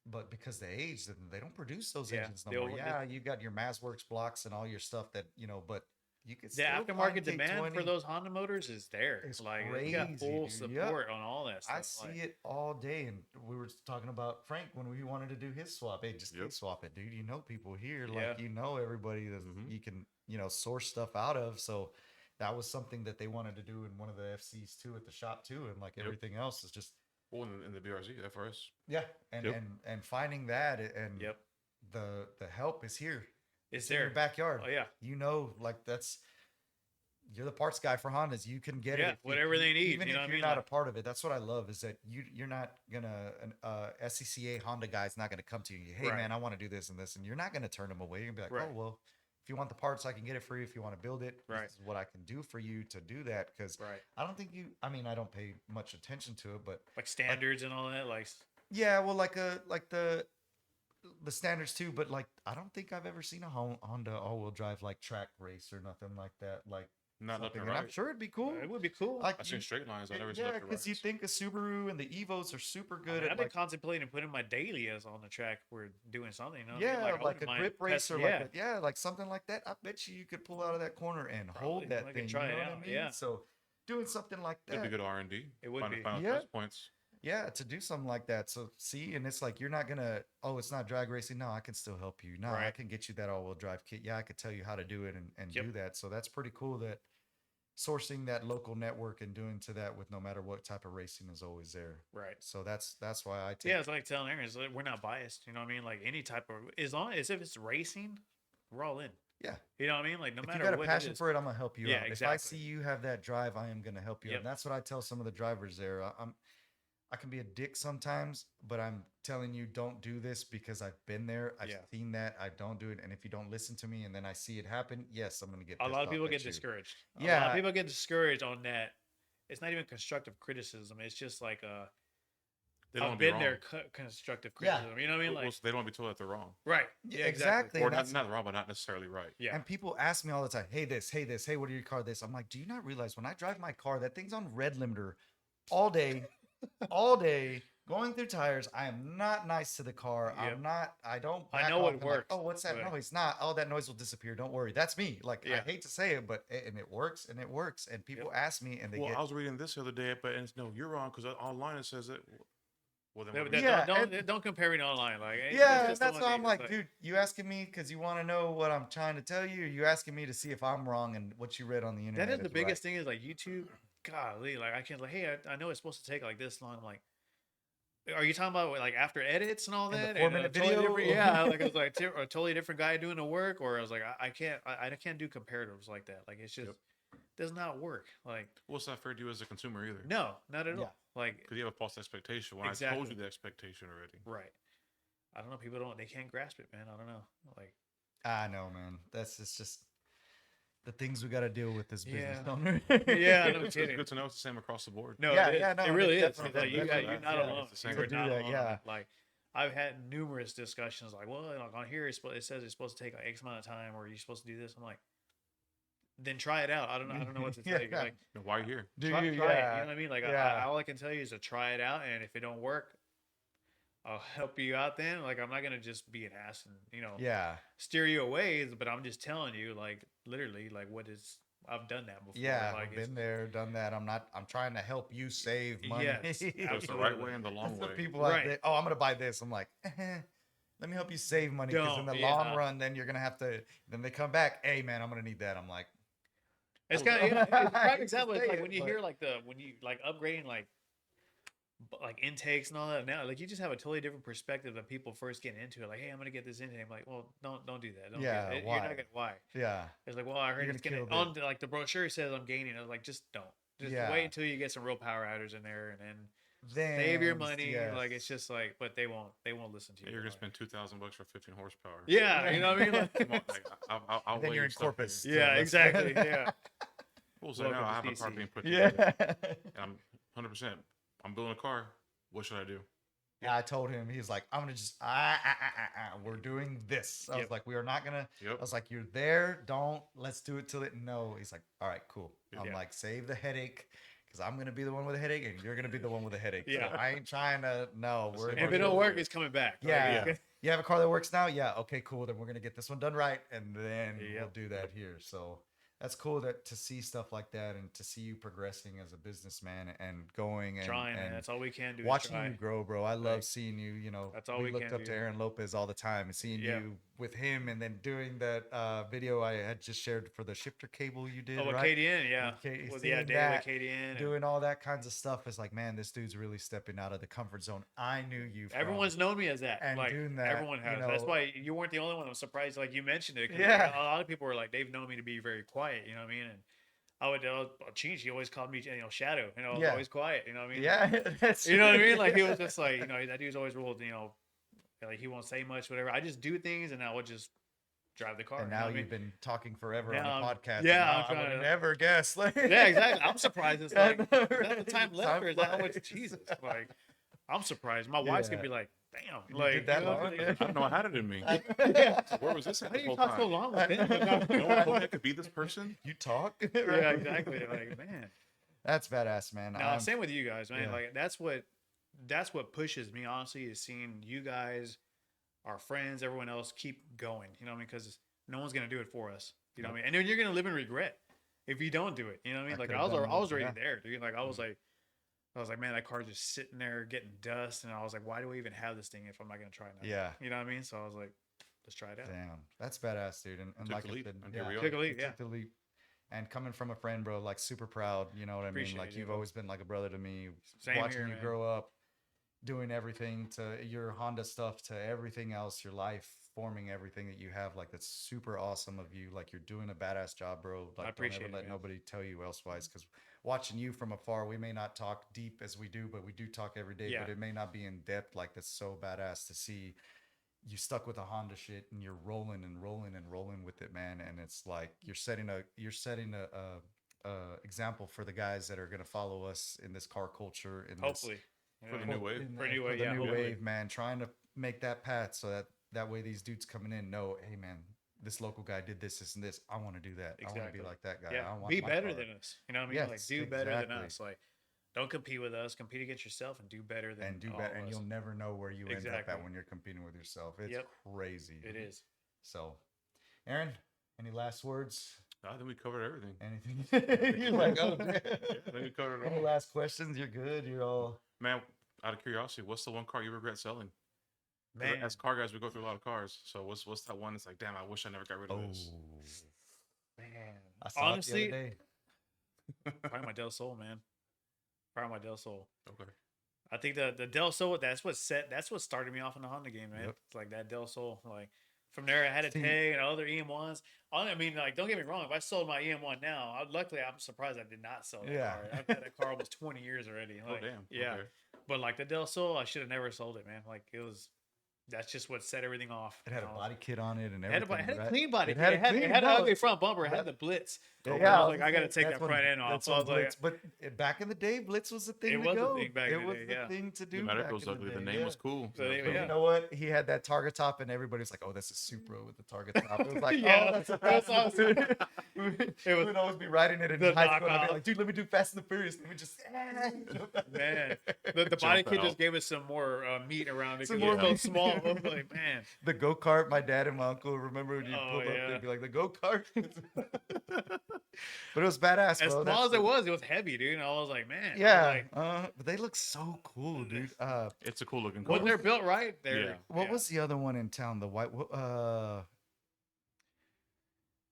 but because they aged and they don't produce those Yeah, engines no the more. old- Yeah, you got your MazWorks blocks and all your stuff that but you could The still find aftermarket demand for K20. those Honda motors is there. It's Like you got crazy, full dude. Yep. support on all that stuff. I see like, it all day, and we were talking about Frank when we wanted to do his swap. Hey, just Yep. swap it, dude. You know people here, Yeah. like everybody that Mhm. you can source stuff out of. So that was something that they wanted to do in one of the FCs too at the shop too, and like Yep. everything else is just Well, in the BRZ, the FRS. and Yep. and finding that and Yep. the help is here. It's in there. your backyard. Oh yeah. Like you're the parts guy for Hondas. You can get Yeah, it whatever they need, even you know if what I you're mean? not a Like- part of it. That's what I love is that you're not gonna SCCA Honda guy's not gonna come to you. Hey Right. man, I want to do this and this, and you're not gonna turn them away. You're gonna be like, Right. oh well, if you want the parts, I can get it for you. If you want to build it, Right. this is what I can do for you to do that. Because Right. I don't think I mean, I don't pay much attention to it, but Like standards and all that. Like yeah, well, like the standards too. But like, I don't think I've ever seen a Honda all-wheel drive like track race or nothing like that. Like Not left something, and and I'm right. sure it'd be cool. it would be cool. Like I seen straight lines. I never seen yeah, left and because you right. think a Subaru and the Evos are super I good mean, at I've been like contemplating putting my Dahlias on the track. We're doing something. You know what I yeah, mean? I like wouldn't a mind grip race testing- or yeah. like like something like that. I bet you could pull out of that corner and Probably. hold that I could thing. try you it know what I out, mean? yeah. So doing something like It'd be that, good R&D. It would Find, be. Find Yeah. test points. yeah, to do something like that. So see, and it's like you're not gonna. Oh, it's not drag racing. No, I can still help you. No, I Right. can get you that all-wheel drive kit. Yeah, I could tell you how to do it and Yep. do that. So that's pretty cool that sourcing that local network and doing to that with no matter what type of racing is always there. Right. So that's why I take. Yeah, it's like telling Aaron, like, we're not biased. You know what I mean? Like any type of, as long as if it's racing, we're all in. Yeah. You know what I mean? Like no If you matter got a what passion it is. for it, I'm gonna help you Yeah, out. If exactly. I see you have that drive, I am gonna help you out. Yep. And that's what I tell some of the drivers there. I can be a dick sometimes, but I'm telling you, don't do this because I've been there. I've Yeah. seen that. I don't do it. And if you don't listen to me and then I see it happen, yes, I'm gonna get A pissed lot of off people at get you. discouraged. A lot Yeah. of people get discouraged on that. It's not even constructive criticism. It's just like They don't I've want to be been wrong. there constructive Yeah. criticism. You know what I mean? Well, Like they don't want to be told that they're wrong, right. Yeah, exactly. or And that's- not wrong, but not necessarily right. Yeah. And people ask me all the time, hey, this, hey, this, hey, what are your car this? I'm like, do you not realize when I drive my car, that thing's on red limiter all day, all day, going through tires. I am not nice to the car. Yep. I don't. I back know off it and like, works, oh, what's that but- noise? Not. Oh, that noise will disappear. Don't worry. That's me. Like, I Yeah. hate to say it, but and it works and it works. And people ask me and they Well, get. I was reading this the other day, but no, you're wrong because online it says that. Well, then Yeah, what but do you- Yeah, don't compare me to online. Like Yeah, just that's the one why thing. I'm It's like, dude, you asking me because you want to know what I'm trying to tell you, or you asking me to see if I'm wrong and what you read on the internet. that is the right? biggest thing is like YouTube. Golly, like I can't like, hey, I know it's supposed to take like this long. I'm like, are you talking about like after edits and all And the that? 4-minute totally video? different- yeah, like it was like a totally different guy doing the work, or I was like, I can't do comparatives like that. Like it's just Yep. does not work. Like Well, it's not fair to you as a consumer either. no, not at Yeah. all. Like Because you have a false expectation when I Exactly. told you the expectation already. right. I don't know. People don't. They can't grasp it, man. I don't know. Like I know, man. It's just the things we got to deal with as business Yeah. owner. yeah, no It's kidding. good to know it's the same across the board. No, Yeah, it is. yeah, no, it it really is. definitely- It's like, definitely you're is. not Yeah, alone. it's the same. You are To do not that, alone. yeah. Like I've had numerous discussions. Like, well, like on here, it says it's supposed to take like X amount of time, or you're supposed to do this. I'm like, then try it out. I don't know what to tell you. Yeah. Like, Then why are you here? Do try, you? try it. You Yeah. know what I mean? Like, Yeah. all I can tell you is to try it out, and if it don't work, I'll help you out. Then, like, I'm not gonna just be an ass and Yeah. steer you away. But I'm just telling you, like, literally, like, I've done that before. Yeah. like I've been there, done that. I'm trying to help you save money. Yes, There's the absolutely. right way and the long That's the way. people Right. like, oh, I'm gonna buy this. I'm like, let me help you save money because in Don't, the long yeah. run, then you're gonna have to. Then they come back, hey man, I'm gonna need that. I'm like, It's I kind don't of know. it's a I hate prime to example. It's say like it, when you but- hear like when you like upgrading like intakes and all that. Now, like you just have a totally different perspective than people first getting into it. Like, hey, I'm gonna get this intake. I'm like, well, don't do that. Don't Yeah, do that. why? You're not gonna why. yeah, It's like, well, I heard You're it's gonna gonna kill on like the brochure says I'm gaining. I was like, just don't. Just Yeah. wait until you get some real power adders in there, and then then save your money. yes. Like it's just like, but they won't listen to you. You're gonna Like, spend $2,000 for 15 horsepower. yeah, you know what I mean. Like, Come on, like, I'll And then weigh you're your in stuff here. Corpus. yeah, that's- exactly. Yeah, Well, so Welcome now to I have a car DC. being put together. yeah. And I'm 100%. I'm building a car. What should I do? Yeah, I told him. He's like, I'm gonna just we're doing this. I was Yep. like, we are not gonna. Yep. I was like, you're there. Don't. Let's do it till it. No. He's like, all right, cool. I'm Yeah. like, save the headache, because I'm gonna be the one with a headache, and you're gonna be the one with a headache. So Yeah. I ain't trying to. No, we're. And if we're it don't good. work, it's coming back. Like, Yeah. it's- You have a car that works now? Yeah. Okay, cool. Then we're gonna get this one done right, and then we'll Yep. do that here. So that's cool to see stuff like that and to see you progressing as a businessman and going and trying, man. and That's all we can do. is watching try. you grow, bro. I love Like, seeing you. You know, that's all we looked can up to do. Aaron Lopez all the time and seeing Yeah. you with him, and then doing that video I had just shared for the shifter cable you did. Oh, with right? KDN, yeah. K- With seeing David that, KDN. and Doing all that kinds of stuff is like, man, this dude's really stepping out of the comfort zone. I knew you. From. Everyone's known me as that. and like doing that, everyone you has. That's know- why you weren't the only one. I'm surprised, like you mentioned it. 'Cause, like, Yeah. a lot of people were like, they've known me to be very quiet. You know what I mean? And I would, Cheech, he always called me, Shadow. I was Yeah. always quiet. You know what I mean? Yeah, that's You know what I true. mean? Like he was just like, that dude's always ruled. Like he won't say much, whatever. I just do things, and I would just drive the car. And you know now what I you've mean? been talking forever Now on a I'm- podcast. yeah, and I'm now I trying would to- never guess. Like, Yeah, exactly. I'm surprised. It's I like know, is that right? the time left, or is that how much? flies. Jesus, like I'm surprised. My wife's gonna Yeah. be like, "Damn, You like did that you know, long? like, I didn't know I had it in me. yeah. Where was this at How the do you whole talk so time? long with them? No one told me I could be this person. You talk. yeah, Right? exactly. Like, man. That's badass, man. No, same with you guys, man. yeah. Like that's what pushes me, honestly, is seeing you guys, our friends, everyone else keep going. You know what I mean? Because no one's gonna do it for us. You know what I mean? And then you're gonna live in regret if you don't do it. You know what I mean? I Like could've I was done already that, yeah. there, dude. Like I was like, man, that car's just sitting there getting dust, and I was like, why do we even have this thing if I'm not gonna try it? Yeah. You know what I mean? So I was like, let's try it out. Damn, that's badass, dude. And Took like the I leap, said, and here we Took a are. leap, you yeah. took the leap. And coming from a friend, bro, like super proud. You know what I mean? Appreciate Like it, you've bro. always been like a brother to me. Same Watching here, you man. grow up, doing everything to your Honda stuff to everything else, your life, forming everything that you have. Like that's super awesome of you. Like you're doing a badass job, bro. Like appreciate don't ever it, let man. nobody tell you elsewise. Because watching you from afar, we may not talk deep as we do, but we do talk every day. Yeah. But it may not be in depth. Like that's so badass to see you stuck with the Honda shit and you're rolling and rolling and rolling with it, man. And it's like you're setting a example for the guys that are gonna follow us in this car culture in Hopefully. For the Yeah. new wave. For the new for wave, the yeah, new hopefully. wave, man. Trying to make that path so that way these dudes coming in know, hey, man, this local guy did this, and this. I want to do that. I want to Exactly. be like that guy. Yeah. I want Be my better car. than us. You know what I mean? Like Yes, do better than exactly. us. Like don't compete with us. Compete against yourself and do better than And do all better, of and us. you'll never know where you end up Exactly. at when you're competing with yourself. It's Yep. crazy. It is. So, Aaron, any last words? I think we covered everything. Anything? You're like, oh, damn. I think we covered it Any all. last questions? You're good. You're all. Man, out of curiosity, what's the one car you regret selling? 'Cause Man. as car guys, we go through a lot of cars. So what's that one that's like, damn, I wish I never got rid of Oh, this. Man. I saw Honestly, it the other day. probably my Del Sol, man. Probably my Del Sol. Okay. I think the Del Sol, that's what started me off in the Honda game, man. Yep. It's like that Del Sol. Like from there, I had a See- Tay and other EM1s. I mean, like, don't get me wrong. If I sold my EM1 now, luckily, I'm surprised I did not sell that Yeah. car. I've had that car almost 20 years already. Oh Like, damn. Yeah. Okay. But like the Del Sol, I should have never sold it, man. Like that's just what set everything off. It had a you know? body kit on it and It had everything. a, it had a right? clean body. It had a It had clean- an no, ugly front bumper. It had that- the Blitz. Yeah, I was was like, I got to gonna take say, that front end off. that's So I when was like, Blitz, but back in the day, Blitz was the thing It to was the go. thing back in it the was day, the yeah. thing to do. No matter back if it was in ugly, the day, name yeah. was cool. So they- But yeah. you know what? He had that Target top, and everybody's like, "Oh, that's a Supra with the Target top." It was like, Yeah, "Oh, that's a that's Fast and the awesome. Furious." It was We'd always be riding it in the high school. And I'd be knockoff. like, "Dude, let me do Fast and the Furious." And we just Man, the body Jump kit out. just gave us some more meat around it Some because it more was so small. I was like, man, the go kart. My dad and my uncle remember when you Oh, pulled up, yeah. they'd be like, "The go kart." But it was badass, as bro. small as That's it was heavy, dude. And I was like, man, yeah, Like, but they look so cool, dude. It's a cool looking car. when they're built right, they're Yeah. What yeah. was the other one in town? The white.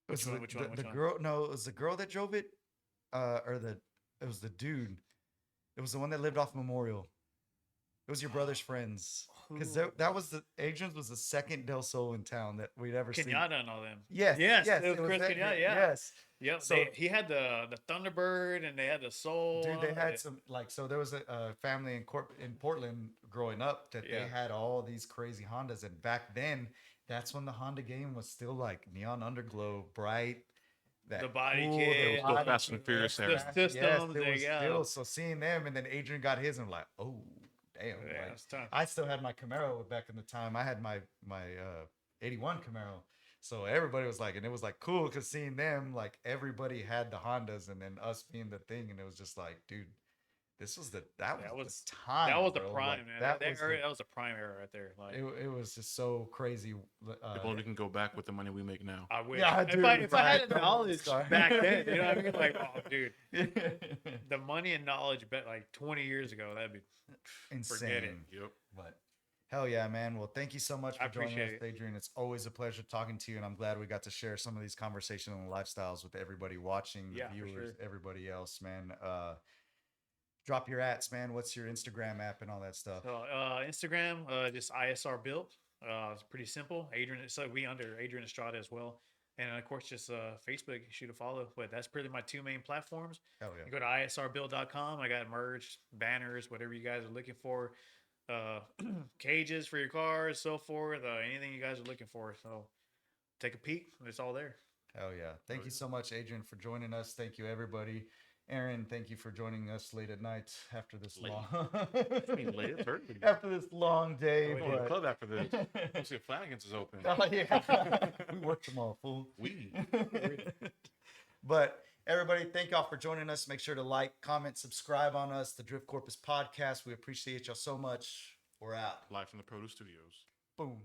Which one? The girl? No, it was the girl that drove it. It was the dude. It was the one that lived off Memorial. It was your brother's friends. Because Who? that was Adrian's was the second Del Sol in town that we'd ever seen. Kenyatta and all them. Yes, Yes, yes, it was Chris that- Kenyatta, yeah. Yes, Yep. So- He had the Thunderbird and they had the Soul. dude, they had It- some like so. There was a family in Portland growing up that Yeah. they had all these crazy Hondas, and back then, that's when the Honda game was still like neon underglow, bright. That The body cool, kit, the It was still body Fast and kit, Furious the era. systems, Yes, they it was got still so seeing them, and then Adrian got his, and I'm like, oh damn! yeah, like, it's tough. I still had my Camaro back in the time. I had my 81 Camaro, so everybody was like, and it was like cool because seeing them, like everybody had the Hondas, and then us being the thing, and it was just like, dude, this was that was the time. That was the bro. prime, Like, man. That That was era, that was the prime era right there. Like, it was just so crazy. If only we can go back with the money we make now. I wish. Yeah, if dude, I had right. the knowledge Sorry. back then, you know what I mean? Like, oh, dude, the money and knowledge, bet like 20 years ago, that'd be insane. Forget it. Yep. But hell yeah, man. Well, thank you so much I for joining us, appreciate Adrian. It's always a pleasure talking to you, and I'm glad we got to share some of these conversational and lifestyles with everybody watching, the Yeah, for viewers, sure. everybody else, man. Drop your ats, man. What's your Instagram app and all that stuff? So Instagram, just ISR built. It's pretty simple. Adrian, so we under Adrian Estrada as well, and of course just Facebook. Shoot a follow. But that's pretty my two main platforms. Hell You yeah. go to isrbuild.com. I got merch, banners, whatever you guys are looking for, cages for your cars, so forth. Anything you guys are looking for. So take a peek. It's all there. Hell yeah. Thank you so much, Adrian, for joining us. Thank you, everybody. Aaron, thank you for joining us late at night after this Late. long I mean, late, it's early. after this long day. We're going to the but- club after this. We'll see if Flanagan's is open. Oh, yeah. We worked them all, fool. We. But everybody, thank y'all for joining us. Make sure to like, comment, subscribe on us, the Drift Corpus Podcast. We appreciate y'all so much. We're out. Live from the Produce Studios. Boom.